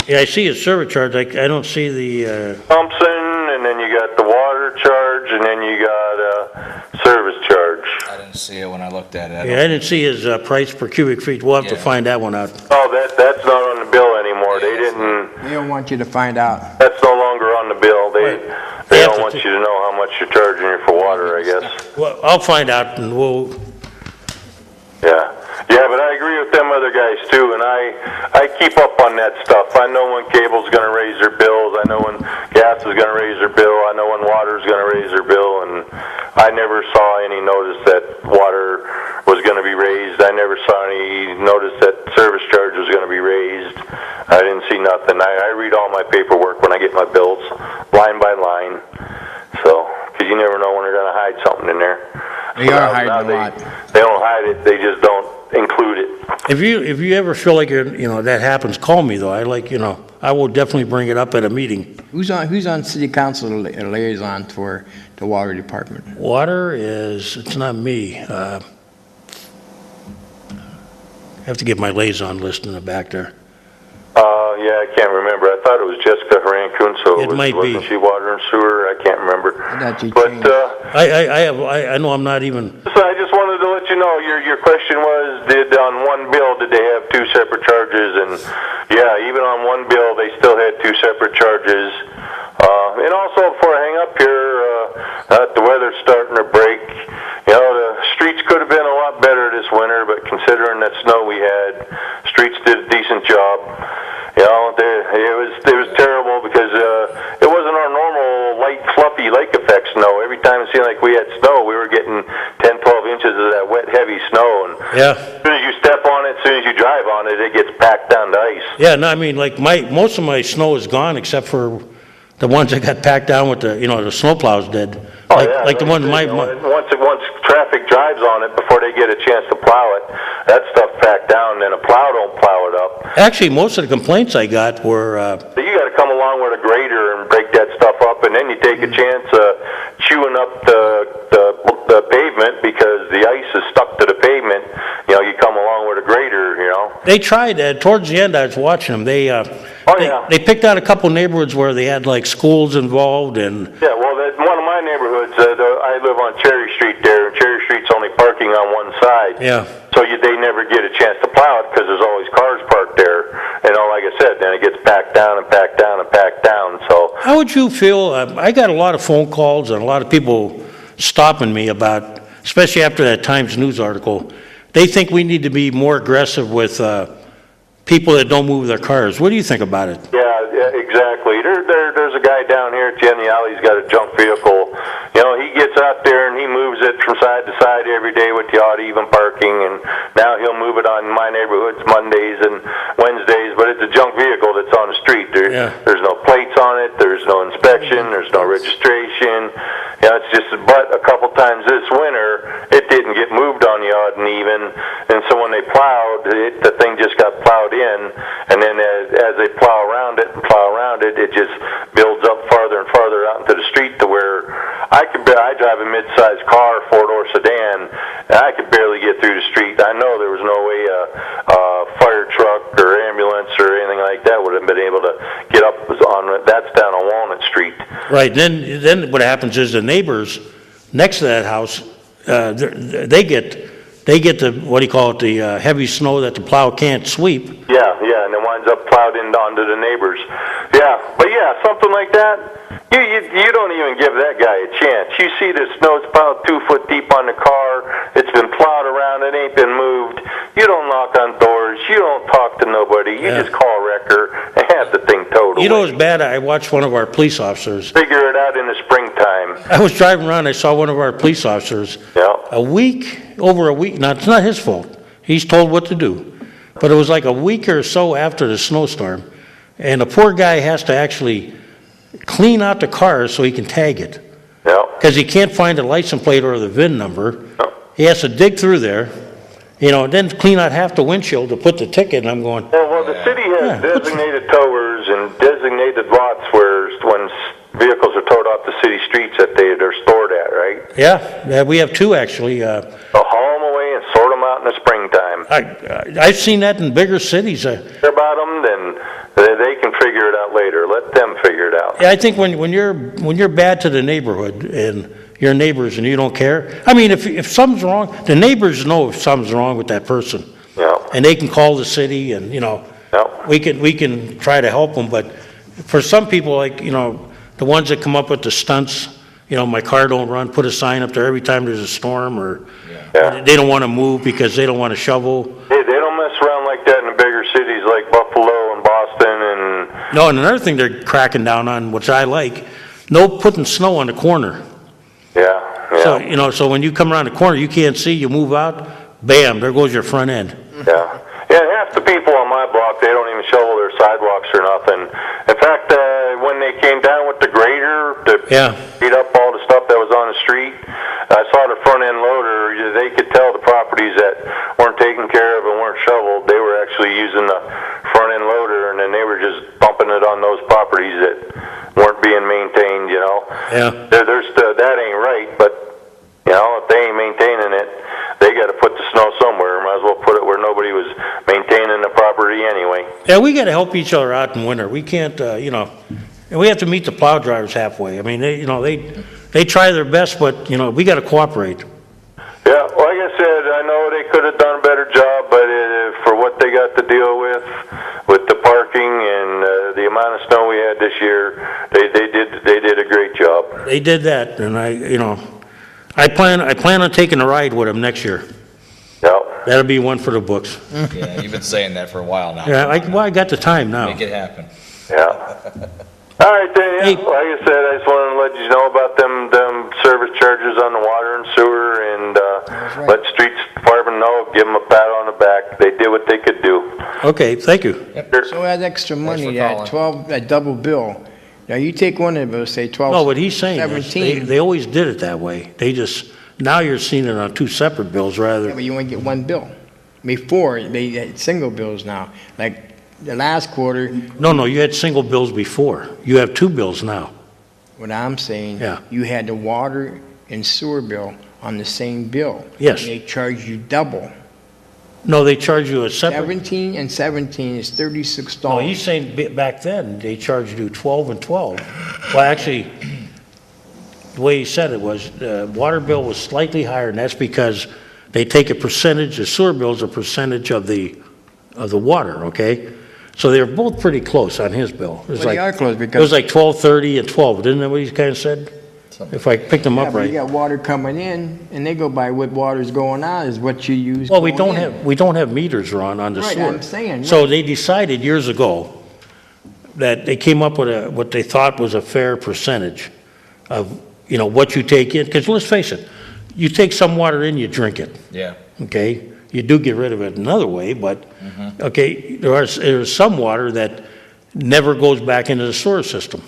Yeah, I see a service charge, I don't see the, Thompson, and then you got the water charge, and then you got service charge. I didn't see it when I looked at it. yeah, I didn't see his price per cubic feet. We'll have to Yeah. find that one out. Oh, that's not on the bill anymore. They didn't. They don't want you to find out. That's no longer on the bill. They They have don't to want you to know how much you're charging you for water, I guess. Well, I'll find out, and we'll, Yeah, but I agree with them other guys too, and I keep up on that stuff. I know when cable's going to raise their bills. I know when gas is going to raise their bill. I know when water's going to raise their bill, and I never saw any notice that water was going to be raised. I never saw any notice that service charge was going to be raised. I didn't see nothing. I read all my paperwork when I get my bills, line by line. So, because you never know when they're going to hide something in there. They are hiding a lot. They don't hide it. They just don't include it. if you ever feel like that happens, call me though. I will definitely bring it up at a meeting. Who's on city council liaison for the water department? Water it's not me. I have to get my liaison list in the back there. Yeah, I can't remember. I thought it was Jessica Harancoon, so It might wasn't be. she water and sewer? I can't remember. I thought you But changed. I know I'm not even, so I just wanted to let you know, your question was, on one bill, did they have 2 separate charges? And yeah, even on one bill, they still had 2 separate charges. And also, before I hang up here, the weather's starting to break. The streets could have been a lot better this winter, but considering that snow we had, streets did a decent job. It was terrible because it wasn't our normal light, fluffy lake effect snow. Every time it seemed like we had snow, we were getting 10, 12 inches of that wet, heavy snow. And yeah. as soon as you step on it, as soon as you drive on it, it gets packed down to ice. Yeah, no, I mean, like most of my snow is gone except for the ones that got packed down with the snowplows did. Like the ones Once traffic drives on it, before they get a chance to plow it, that stuff packed down, and a plow don't plow it up. Actually, most of the complaints I got were, So you got to come along with a grader and break that stuff up, and then you take a chance chewing up the pavement because the ice is stuck to the pavement. You come along with a grader. they tried, towards the end I was watching them, they picked out a couple neighborhoods where they had like schools involved and, Yeah, well, one of my neighborhoods, I live on Cherry Street there, and Cherry Street's only parking on one side. yeah. So they never get a chance to plow it because there's always cars parked there. And like I said, then it gets packed down and packed down and packed down. So How would you feel, I got a lot of phone calls and a lot of people stopping me about, especially after that Times News article, they think we need to be more aggressive with people that don't move their cars. What do you think about it? yeah, exactly. There's a guy down here at the end of the alley. He's got a junk vehicle. He gets out there and he moves it from side to side every day with the odd even parking. And now he'll move it on my neighborhoods Mondays and Wednesdays. But it's a junk vehicle that's on the street. There's no plates on it. There's no inspection. There's no registration. It's just. But a couple times this winter, it didn't get moved on the odd and even. And so when they plowed, the thing just got plowed in. And then as they plow around it, it just builds up farther and farther out into the street to where I drive a mid-sized car, four-door sedan, and I could barely get through the street. I know there was no way a fire truck or ambulance or anything like that would have been able to get up on. That's down on Walnut Street. Right, then what happens is the neighbors next to that house, they get the, what do you call it, the heavy snow that the plow can't sweep. Yeah, and it winds up plowed onto the neighbors. Yeah, but yeah, something like that. You don't even give that guy a chance. You see the snow's about 2 foot deep on the car. It's been plowed around. It ain't been moved. You don't knock on doors. You don't talk to nobody. You just call a wrecker and have the thing towed away. You know, it's bad. I watched one of our police officers. Figure it out in the springtime. I was driving around. I saw one of our police officers. Yeah. Over a week. Now, it's not his fault. He's told what to do. But it was like a week or so after the snowstorm. And the poor guy has to actually clean out the car so he can tag it. Yeah. Because he can't find the license plate or the VIN number. Yeah. He has to dig through there, then clean out half the windshield to put the ticket, and I'm going, Well, the city has designated towers and designated lots where when vehicles are towed off the city streets that they're stored at, right? yeah, we have two actually. So haul them away and sort them out in the springtime. I've seen that in bigger cities. Care about them, then they can figure it out later. Let them figure it out. Yeah, I think when you're bad to the neighborhood and your neighbors and you don't care. I mean, if something's wrong, the neighbors know if something's wrong with that person. Yeah. And they can call the city and, Yeah. we can try to help them. But for some people, like, the ones that come up with the stunts, my car don't run, put a sign up there every time there's a storm, or they don't want to move because they don't want to shovel. Hey, they don't mess around like that in the bigger cities like Buffalo and Boston and... No, and another thing they're cracking down on, which I like, no putting snow on the corner. Yeah. So, so when you come around the corner, you can't see, you move out, bam, there goes your front end. Yeah. Yeah, half the people on my block, they don't even shovel their sidewalks or nothing. In fact, when they came down with the grader to beat up all the stuff that was on the street, I saw the front end loader. They could tell the properties that weren't taken care of and weren't shoveled. They were actually using the front end loader, and then they were just dumping it on those properties that weren't being maintained. Yeah. That ain't right, but if they ain't maintaining it, they got to put the snow somewhere. Might as well put it where nobody was maintaining the property anyway. Yeah, we got to help each other out in winter. We can't, and we have to meet the plow drivers halfway. I mean, they try their best, but we got to cooperate. Yeah, like I said, I know they could have done a better job, but for what they got to deal with the parking and the amount of snow we had this year, they did a great job. They did that, and I plan on taking a ride with them next year. Yeah. That'll be one for the books. Yeah, you've been saying that for a while now. Yeah, I got the time now. Make it happen. Yeah. All right, then. Hey. Like I said, I just wanted to let you know about them service charges on the water and sewer, and let the streets department know. Give them a pat on the back. They did what they could do. Okay, thank you. So that extra money, for that calling. that double bill, now you take one of those, say 12, No, what he's saying is 17. they always did it that way. Now you're seeing it on two separate bills Yeah, rather. but you only get one bill. Before, they had single bills now. Like the last quarter, No, you had single bills before. You have two bills now. what I'm saying, Yeah. you had the water and sewer bill on the same bill. Yes. And they charge you double. No, they charge you a separate. 17 and 17 is $36. No, he's saying back then, they charged you 12 and 12. Well, actually, the way he said it was, the water bill was slightly higher, and that's because they take a percentage, the sewer bill's a percentage of the water, okay? So they were both pretty close on his bill. It was Well, they like, are close it because was like 12.30 and 12, didn't that what he kind of said? If I picked them yeah, up but you right. got water coming in, and they go by what water's going out is what you use. Well, we going don't have meters on the Right, sewer. I'm saying, So right. they decided years ago that they came up with what they thought was a fair percentage of, what you take in. Because let's face it, you take some water in, you drink it, Yeah. okay? You do get rid of it another way, but, okay, there's some water that never goes back into the sewer system.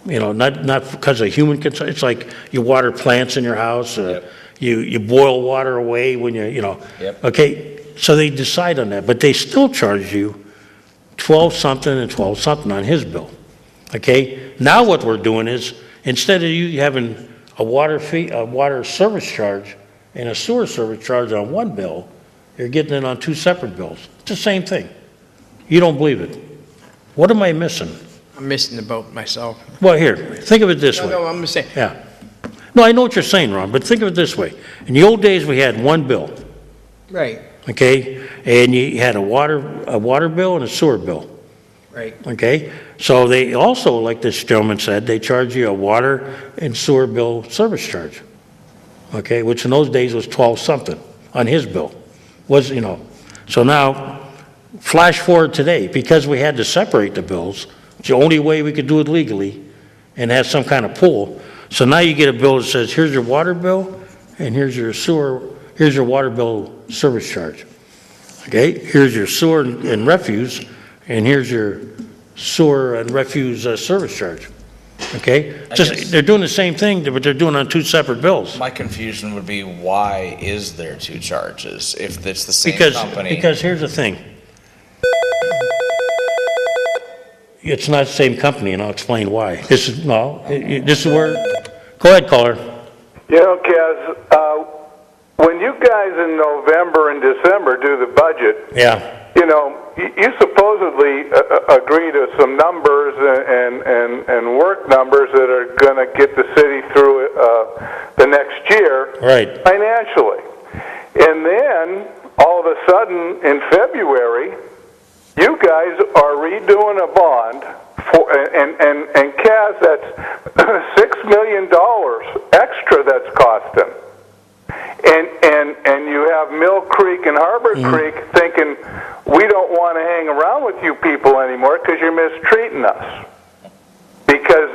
Not because of human consumption. It's like you water plants in your house, you boil water away when Yep. Okay, so they decide on that, but they still charge you 12 something and 12 something on his bill. Okay, now what we're doing is, instead of you having a water fee, a water service charge and a sewer service charge on one bill, you're getting it on two separate bills. It's the same thing. You don't believe it. What am I missing? I'm missing the boat myself. Well, here, think of it this way. No, I'm just saying. Yeah. No, I know what you're saying, Ron, but think of it this way. In the old days, we had one bill, Right, okay? And you had a water bill and a sewer bill, right. okay? So they also, like this gentleman said, they charge you a water and sewer bill service charge, okay? Which in those days was 12 something on his bill, was, you know. So now, flash forward today, because we had to separate the bills, it's the only way we could do it legally and have some kind of pool. So now you get a bill that says, here's your water bill and here's your water bill service charge. Okay, here's your sewer and refuse, and here's your sewer and refuse service charge. Okay, guess- they're doing the same thing, but they're doing it on two separate bills. My confusion would be, why is there two charges if it's the same Because company? because here's the thing. It's not the same company, and I'll explain why. This is where. Go ahead, caller. You know, Kaz, when you guys in November and December do the budget, Yeah. you know, you supposedly agree to some numbers and work numbers that are going to get the city through the next year Right. financially. And then, all of a sudden, in February, you guys are redoing a bond for, and Kaz, that's $6 million extra that's costing. And you have Mill Creek and Harbor Creek thinking, we don't want to hang around with you people anymore because you're mistreating us. Because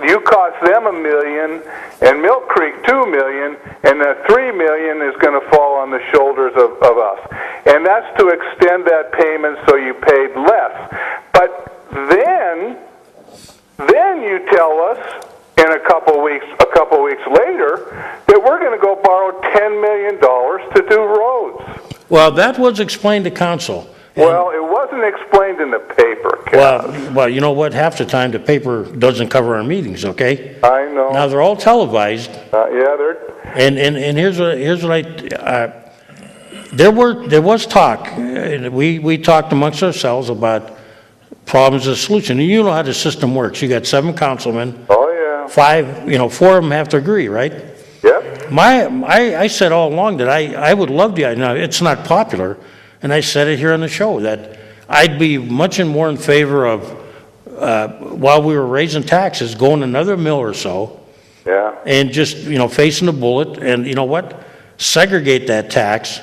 you cost them $1 million and Mill Creek $2 million, and the $3 million is going to fall on the shoulders of us. And that's to extend that payment so you paid less. But then you tell us in a couple weeks later that we're going to go borrow $10 million to do roads. Well, that was explained to council. Well, it wasn't explained in the paper, Kaz. Well, you know what? Half the time, the paper doesn't cover our meetings, okay? I know. Now, they're all televised, Yeah, they're... and here's what there was talk, we talked amongst ourselves about problems and solution, and you know how the system works. You got 7 councilmen, Oh, yeah. 5, 4 of them have to agree, right? Yep. I said all along that I would love the idea. Now, it's not popular, and I said it here on the show, that I'd be much and more in favor of, while we were raising taxes, going another mill or so, Yeah. and just, facing the bullet, and you know what? Segregate that tax,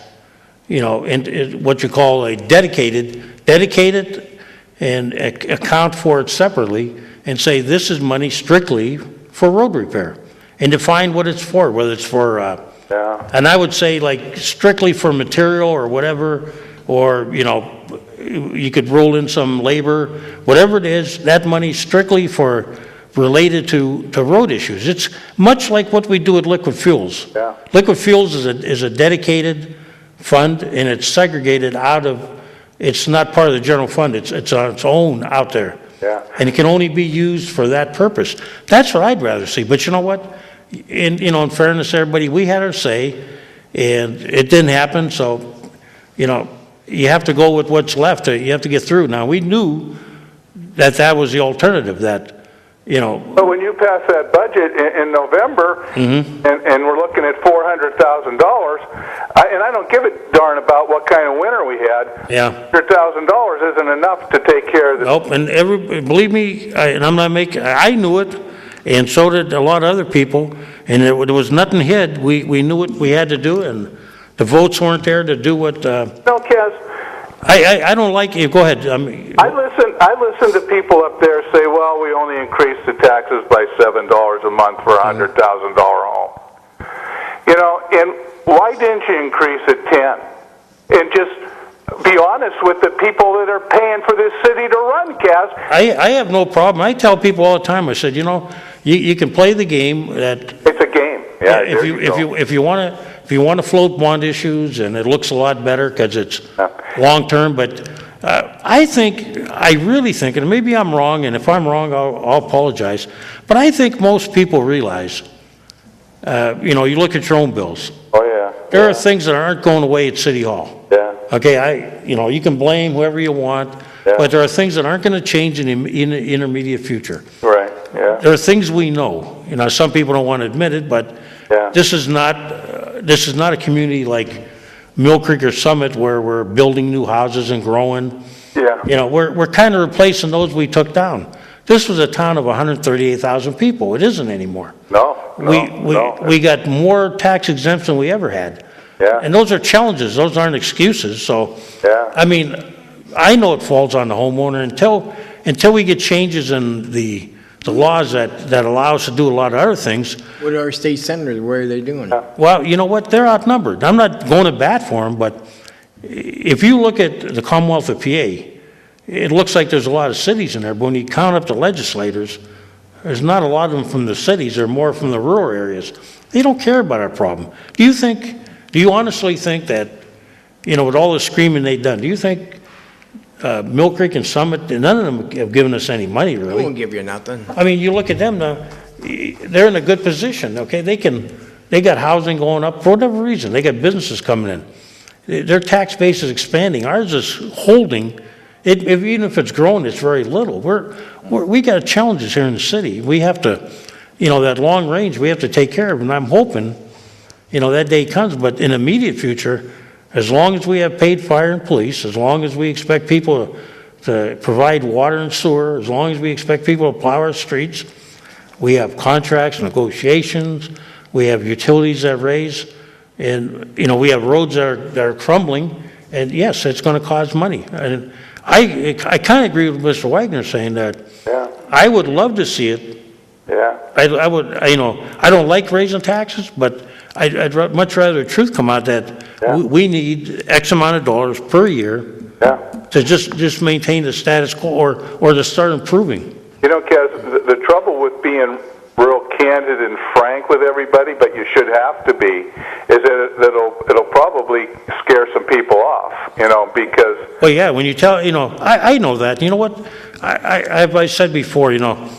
and what you call a dedicated, and account for it separately, and say this is money strictly for road repair, and define what it's for, whether it's for, Yeah. and I would say like strictly for material or whatever, or, you could roll in some labor, whatever it is, that money strictly related to road issues. It's much like what we do with liquid fuels. Yeah. Liquid fuels is a dedicated fund, and it's segregated out of, it's not part of the general fund, it's on its own out there. Yeah. And it can only be used for that purpose. That's what I'd rather see, but you know what? In fairness to everybody, we had our say, and it didn't happen, so, you have to go with what's left, you have to get through. Now, we knew that was the alternative, But when you pass that budget in November, and we're looking at $400,000, and I don't give a darn about what kind of winter we had. Yeah. $100,000 isn't enough to take care of the. Nope, and believe me, I knew it, and so did a lot of other people, and there was nothing hid. We knew what we had to do, and the votes weren't there to do what, No, Kaz. I don't like it. Go ahead. I listen to people up there say, well, we only increased the taxes by $7 a month for a $100,000 home. And why didn't you increase it 10? And just be honest with the people that are paying for this city to run, Kaz. I have no problem. I tell people all the time, I said, you can play the game that It's a game. Yeah, if you want to float bond issues, and it looks a lot better because it's long-term, but I really think, and maybe I'm wrong, and if I'm wrong, I'll apologize, but I think most people realize, you look at your own bills. Oh, yeah. There are things that aren't going away at City Hall. Yeah. Okay, you can blame whoever you want, but there are things that aren't going to change in the intermediate future. Right, yeah. there are things we know. You know, some people don't want to admit it, but Yeah. this is not a community like Mill Creek or Summit where we're building new houses and growing. Yeah. You know, we're kind of replacing those we took down. This was a town of 138,000 people. It isn't anymore. No. We got more tax exempts than we ever had. Yeah. And those are challenges. Those aren't excuses. So, Yeah. I mean, I know it falls on the homeowner until we get changes in the laws that allow us to do a lot of other things. What are our state senators, what are they doing? Well, you know what? They're outnumbered. I'm not going to bat for them, but if you look at the Commonwealth of PA, it looks like there's a lot of cities in there, but when you count up the legislators, there's not a lot of them from the cities. They're more from the rural areas. They don't care about our problem. Do you honestly think that, you know, with all the screaming they've done, do you think Mill Creek and Summit, none of them have given us any money, They really? won't give you nothing. I mean, you look at them now, they're in a good position, okay? They got housing going up for whatever reason. They got businesses coming in. Their tax base is expanding. Ours is holding. Even if it's growing, it's very little. We got challenges here in the city. We have to, you know, that long range, we have to take care of. And I'm hoping, you know, that day comes. But in the immediate future, as long as we have paid fire and police, as long as we expect people to provide water and sewer, as long as we expect people to plow our streets, we have contracts, negotiations, we have utilities that raise, and, you know, we have roads that are crumbling, and yes, it's going to cost money. And I kind of agree with Mr. Wagner saying that. Yeah. I would love to see it. Yeah. I would, you know, I don't like raising taxes, but I'd much rather the truth come out that Yeah. we need X amount of dollars per year Yeah. to just maintain the status quo or to start improving. You know, Kaz, the trouble with being real candid and frank with everybody, but you should have to be, is that it'll probably scare some people off, you know, because... Well, yeah, when you tell, you know, I know that. You know what? I said before, you know,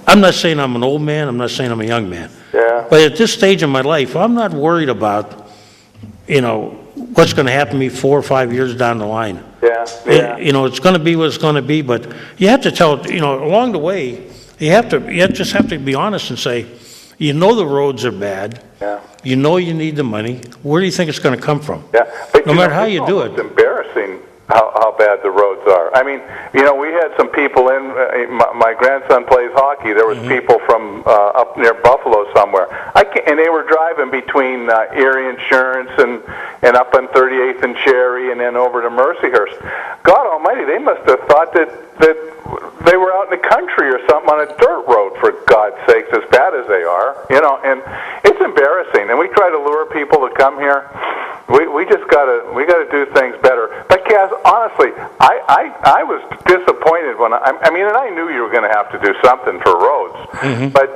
I'm not saying I'm an old man. I'm not saying I'm a young man. Yeah. But at this stage in my life, I'm not worried about, you know, what's going to happen to me 4 or 5 years down the line. Yeah, yeah. You know, it's going to be what it's going to be, but you have to tell, you know, along the way, you just have to be honest and say, you know the roads are bad. Yeah. You know you need the money. Where do you think it's going to come from? Yeah. But No matter how you do it. It's embarrassing how bad the roads are. I mean, you know, we had some people in, my grandson plays hockey. There was people from up near Buffalo somewhere. And they were driving between Erie Insurance and up on 38th and Cherry and then over to Mercyhurst. God almighty, they must have thought that they were out in the country or something on a dirt road, for God's sakes, as bad as they are, you know, and it's embarrassing. And we try to lure people to come here. We just gotta do things better. But Kaz, honestly, I was disappointed when I mean, and I knew you were going to have to do something for roads, but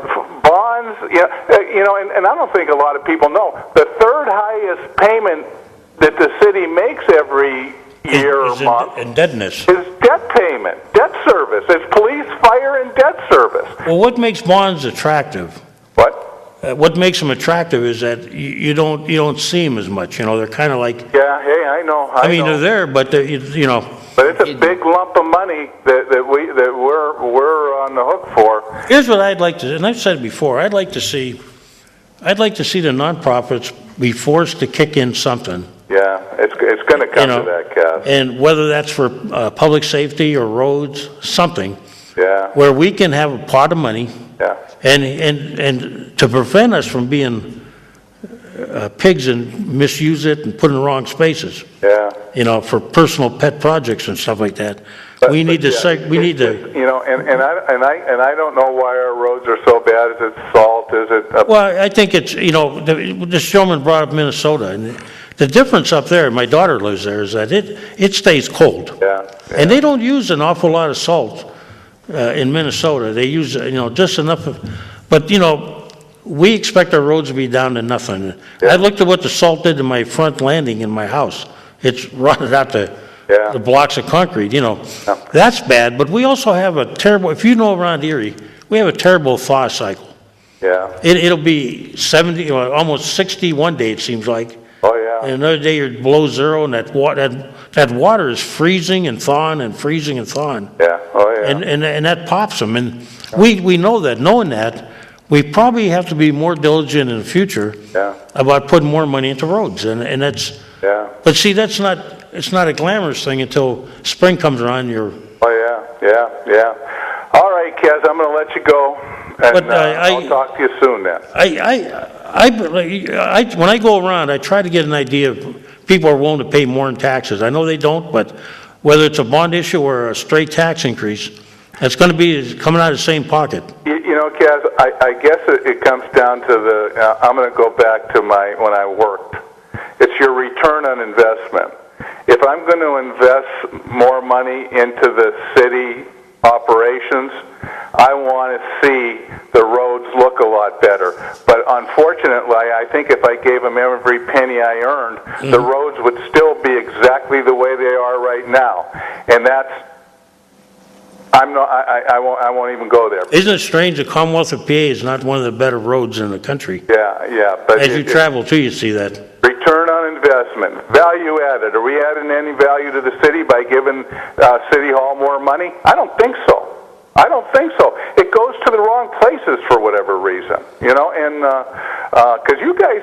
bonds, you know, and I don't think a lot of people know the third highest payment that the city makes every year or month Indebtedness. is debt payment, debt service. It's police, fire, and debt service. Well, what makes bonds attractive? What? What makes them attractive is that you don't see them as much. You know, they're kind of like. Yeah, hey, I know. I mean, know. they're there, but you know. But it's a big lump of money that we're on the hook for. Here's what I'd like to, and I've said before. I'd like to see the nonprofits be forced to kick in something. Yeah, it's going to come to that, Cass. And whether that's for public safety or roads, something. Yeah. Where we can have a pot of money. Yeah. And to prevent us from being pigs and misuse it and put in the wrong spaces. Yeah. You know, for personal pet projects and stuff like that. We need to. You know, and I don't know why our roads are so bad. Is it salt? Is it? Well, I think it's, you know, this gentleman brought up Minnesota, and the difference up there, my daughter lives there, is that it stays cold. Yeah. And they don't use an awful lot of salt in Minnesota. They use, you know, just enough but, you know, we expect our roads to be down to nothing. Yeah. I looked at what the salt did to my front landing in my house. It's rotted out the blocks of concrete, you know. Yeah. That's bad, but we also have a terrible, if you know around Erie, we have a terrible thaw cycle. Yeah. It'll be 70, or almost 60 one day, it seems like. Oh, yeah. And another day you're below zero, and that water is freezing and thawing and freezing and thawing. Yeah, oh, yeah. And that pops them. And we know that. Knowing that, we probably have to be more diligent in the future Yeah. about putting more money into roads. And that's, Yeah. but see, it's not a glamorous thing until spring comes around. Oh, yeah. All right, Kaz, I'm going to let you go, and But, I'll talk to you soon then. When I go around, I try to get an idea of people are willing to pay more in taxes. I know they don't, but whether it's a bond issue or a straight tax increase, it's going to be coming out of the same pocket. You know, Kaz, I guess it comes down to I'm going to go back to when I worked. It's your return on investment. If I'm going to invest more money into the city operations, I want to see the roads look a lot better. But unfortunately, I think if I gave them every penny I earned, the roads would still be exactly the way they are right now. And I won't even go there. Isn't it strange the Commonwealth of PA is not one of the better roads in the country? Yeah. But As you travel too, you see that. Return on investment, value added. Are we adding any value to the city by giving City Hall more money? I don't think so. It goes to the wrong places for whatever reason, you know, and because you guys,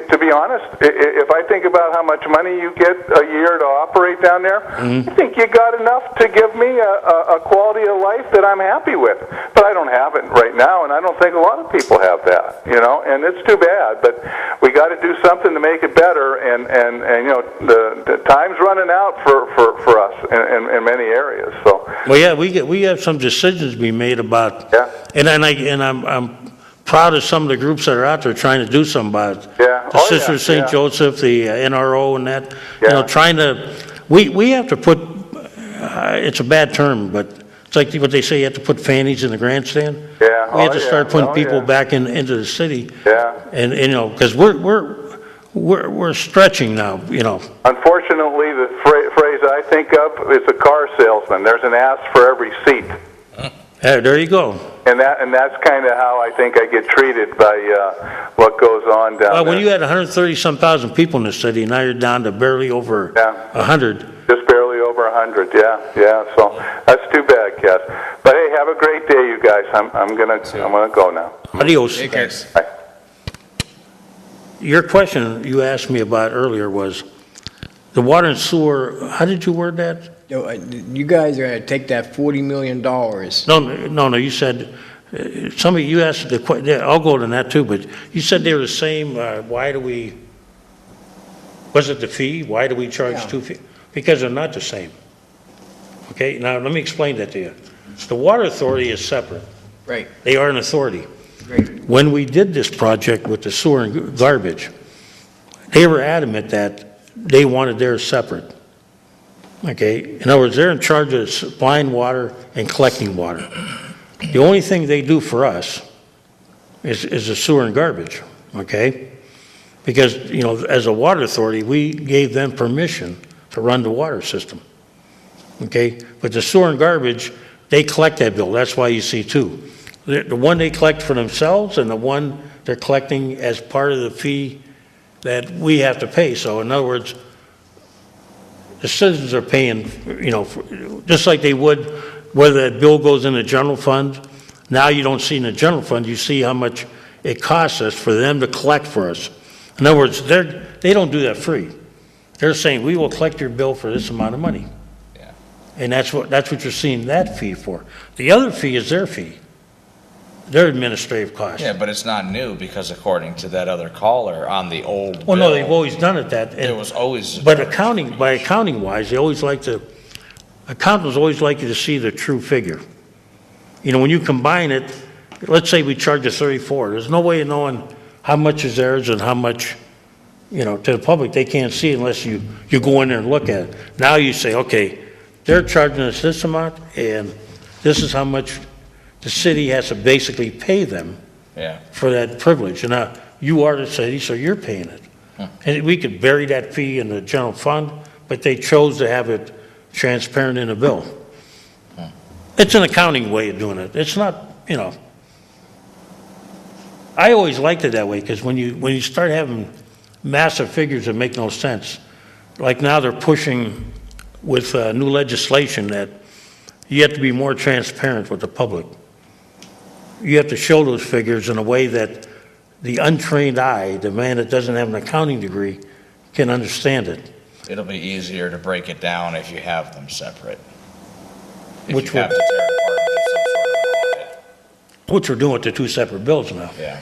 to be honest, if I think about how much money you get a year to operate down there, I think you got enough to give me a quality of life that I'm happy with. But I don't have it right now, and I don't think a lot of people have that, you know, and it's too bad. But we got to do something to make it better, and you know, the time's running out for us in many areas. So. Well, yeah, we have some decisions to be made about, and I'm proud of some of the groups that are out there trying to do something about it. Yeah. The Sisters of St. Joseph, the NRO, and that. Yeah. You know, trying to. We have to put. It's a bad term, but it's like what they say. You have to put fannies in the grandstand. Yeah. We have to start putting people back into the city. Yeah. And you know, because we're stretching now. You know. Unfortunately, the phrase I think of is a car salesman. There's an ass for every seat. There you go. And that's kind of how I think I get treated by what goes on down there. When you had 130-some thousand people in the city, now you're down to barely over 100. Just barely over 100, yeah. So that's too bad, Cass. But hey, have a great day, you guys. I'm gonna go now. Adios. Take care. Bye. Your question you asked me about earlier was the water and sewer. How did you word that? You guys are going to take that $40 million. No. You said somebody. You asked the question. Yeah, I'll go to that too. But you said they were the same. Why do we? Was it the fee? Why do we charge two fees? Because they're not the same. Okay. Now let me explain that to you. The water authority is separate. Right. They are an authority. Right. When we did this project with the sewer and garbage, they were adamant that they wanted theirs separate. Okay, in other words, they're in charge of supplying water and collecting water. The only thing they do for us is the sewer and garbage, okay? Because, you know, as a water authority, we gave them permission to run the water system, okay? But the sewer and garbage, they collect that bill. That's why you see two. The one they collect for themselves and the one they're collecting as part of the fee that we have to pay. So in other words, the citizens are paying, you know, just like they would whether that bill goes in the general fund. Now you don't see in the general fund, you see how much it costs us for them to collect for us. In other words, they don't do that free. They're saying, we will collect your bill for this amount of money. Yeah. And that's what you're seeing that fee for. The other fee is their fee, their administrative cost. Yeah, but it's not new because according to that other caller on the old Well, no, bill, they've always done it that. it was always. But accounting wise, they always like to, accountants always like you to see the true figure. You know, when you combine it, let's say we charge you 34, there's no way of knowing how much is theirs and how much, you know, to the public, they can't see unless you go in there and look at it. Now you say, okay, they're charging us this amount and this is how much the city has to basically pay them for that privilege. And now you are the city, so you're paying it. And we could bury that fee in the general fund, but they chose to have it transparent in a bill. It's an accounting way of doing it. It's not, you know. I always liked it that way because when you start having massive figures that make no sense. Like now they're pushing with new legislation that you have to be more transparent with the public. You have to show those figures in a way that the untrained eye, the man that doesn't have an accounting degree, can understand it. It'll be easier to break it down if you have them separate. If Which you have would- to tear it apart and do some sort of an audit. Which we're doing with the two separate bills now. Yeah.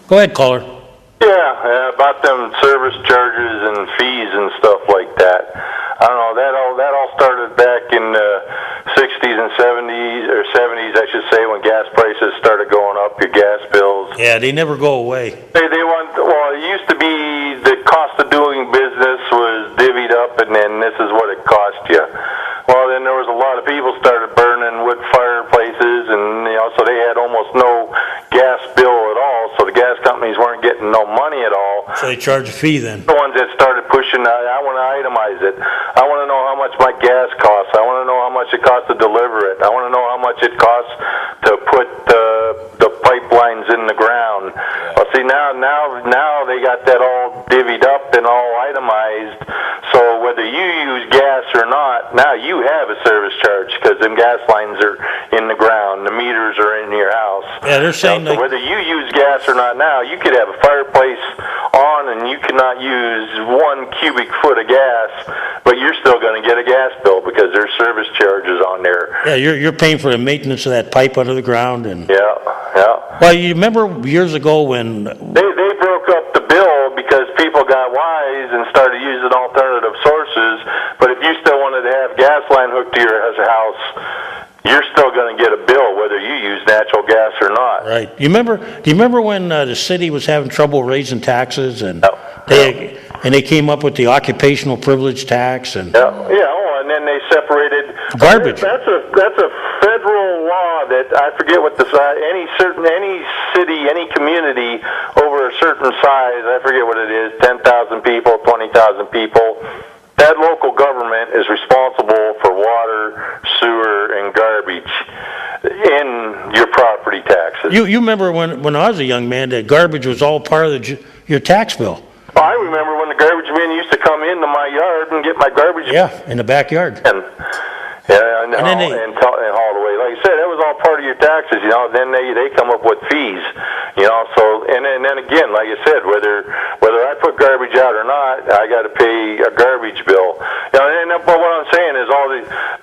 Go ahead, caller. Yeah, about them service charges and fees and stuff like that. I don't know, that all started back in the 60s and 70s, or 70s, I should say, when gas prices started going up, your gas bills. Yeah, they never go away. They want, well, it used to be the cost of doing business was divvied up, and then this is what it cost you. Well, then there was a lot of people started burning wood fireplaces, and so they had almost no gas bill at all. So the gas companies weren't getting no money at all. So they charge a fee then. The ones that started pushing, I want to itemize it. I want to know how much my gas costs. I want to know how much it costs to deliver it. I want to know how much it costs to put the pipelines in the ground. Well, see, now they got that all divvied up and all itemized. So whether you use gas or not, now you have a service charge because them gas lines are in the ground. The meters are in your house. Yeah, they're saying So whether you use gas or not now, you could have a fireplace on and you cannot use 1 cubic foot of gas, but you're still going to get a gas bill because there's service charges on there. Yeah, you're paying for the maintenance of that pipe under the ground. And Yeah. well, you remember years ago when They broke up the bill because people got wise and started using alternative sources, but if you still wanted to have gas line hooked to your house, you're still going to get a bill whether you use natural gas or not. right? Do you remember when the city was having trouble raising taxes and they came up with the occupational privilege tax and And then they separated Garbage. That's a federal law that I forget what the size. Any city, any community over a certain size, I forget what it is. 10,000 people, 20,000 people. That local government is responsible for water, sewer, and garbage in your property taxes. you remember when I was a young man that garbage was all part of your tax bill. I remember when the garbage men used to come into my yard and get my garbage. Yeah, in the backyard. And haul it away. Like I said, that was all part of your taxes, Then they come up with fees, So and then again, like I said, whether I put garbage out or not, I got to pay a garbage bill. But what I'm saying is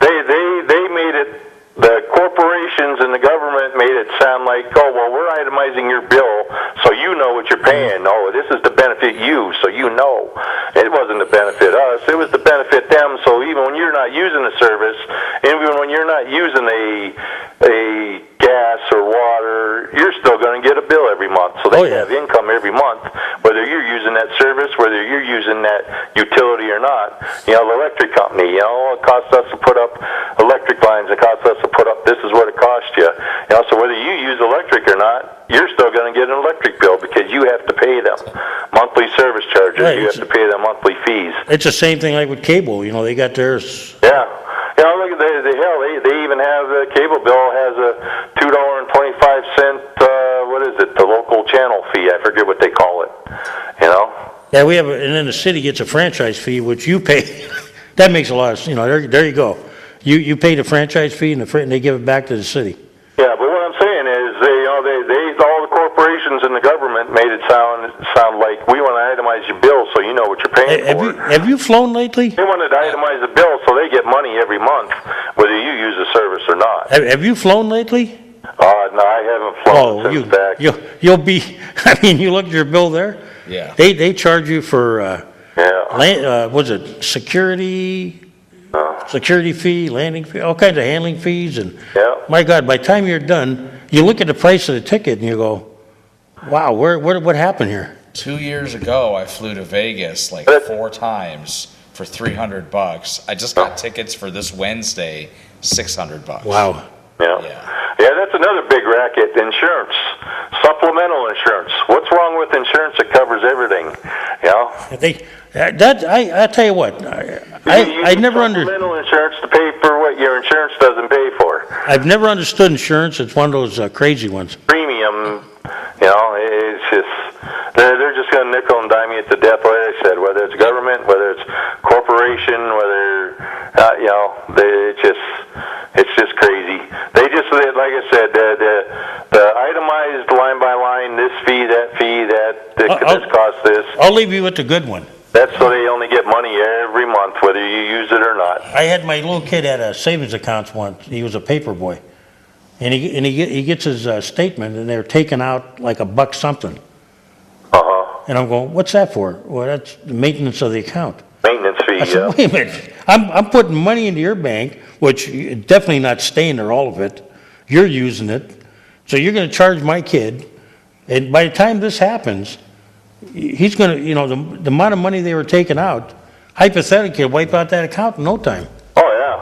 they made it. The corporations and the government made it sound like, oh, well, we're itemizing your bill so you know what you're paying. Oh, this is to benefit you, so you know. It wasn't to benefit us. It was to benefit them, so even when you're not using the service, even when you're not using a gas or water, you're still going to get a bill every month. So they have income every month, whether you're using that service, whether you're using that utility or not. The electric company, it costs us to put up electric lines. It costs us to put up, this is what it costs you. So whether you use electric or not, you're still going to get an electric bill because you have to pay them monthly service charges. Right, you have to pay them monthly fees. It's the same thing like with cable. They got theirs. Yeah. Look at they even have the cable bill has a $2.25 what is it? The local channel fee. I forget what they call it. Yeah, we have, and then the city gets a franchise fee, which you pay. That makes a lot of, there you go. You pay the franchise fee and they give it back to the city. Yeah, but what I'm saying is all the corporations and the government made it sound like we want to itemize your bill so you know what you're paying for. Have you flown lately? They wanted to itemize the bill so they get money every month, whether you use the service or not. Have you flown lately? No, I haven't flown since back. You'll be. I mean, you look at your bill there. Yeah. They charge you for was it security fee, landing fee, all kinds of handling fees, and my God, by the time you're done, you look at the price of the ticket and you go, wow, what happened here? 2 years ago, I flew to Vegas like 4 times for $300. I just got tickets for this Wednesday, $600. Wow. Yeah, that's another big racket. Insurance, supplemental insurance. What's wrong with insurance that covers everything? I tell you what, I never understood supplemental insurance to pay for what your insurance doesn't pay for. I've never understood insurance. It's one of those crazy ones. Premium, it's just they're just going to nickel and dime you like I said, the itemized line by line, this fee, this cost this. I'll leave you with the good one. That's so they only get money every month, whether you use it or not. I had my little kid at a savings account once. He was a paper boy. And he gets his statement, and they're taking out like $1 something. Uh-huh. And I'm going, what's that for? Well, that's the maintenance of the account. Maintenance fee, I said, wait a minute. I'm putting money into your bank, which definitely not staying there, all of it. You're using it. So you're going to charge my kid. And by the time this happens, he's going to, the amount of money they were taking out, hypothetically, wipe out that account in no time. Oh yeah.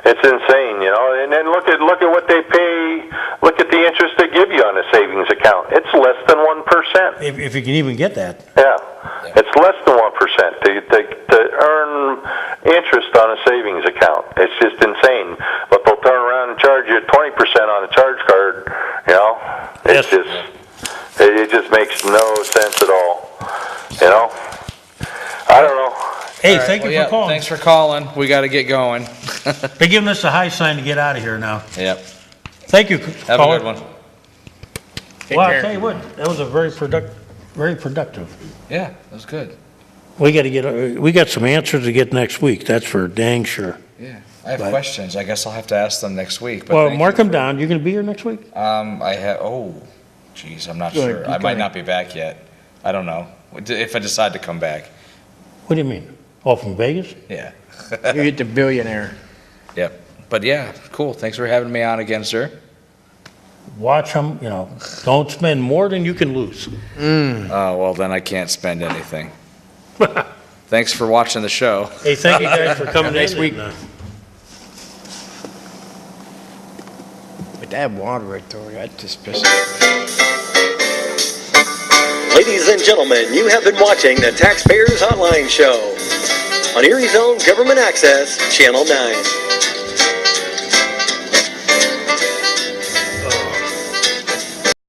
It's insane, And then look at what they pay. Look at the interest they give you on a savings account. It's less than 1%. If you can even get that. Yeah, it's less than 1% to earn interest on a savings account. It's just insane. But they'll turn around and charge you 20% on a charge card. It's it just makes no sense at all. I don't know. Hey, thank you for calling. Thanks for calling. We got to get going. They're giving us a high sign to get out of here now. Yep. Thank you, Have caller. a good one. Well, I'll tell you what, that was a very productive. Yeah, that was good. We got some answers to get next week, that's for dang sure. Yeah. I have questions. I guess I'll have to ask them next week. But Well, mark them down. You gonna be here next week? I'm not sure. I might not be back yet. I don't know. If I decide to come back. What do you mean? Oh, from Vegas? Yeah. You get the billionaire. Yep. But yeah, cool. Thanks for having me on again, sir. Watch them, don't spend more than you can lose. Oh, well, then I can't spend anything. Thanks for watching the show. Hey, thank you guys for coming Next in. week. But that water right there, that just pisses me. Ladies and gentlemen, you have been watching the Taxpayers Hotline Show on Erie's own Government Access, Channel 9.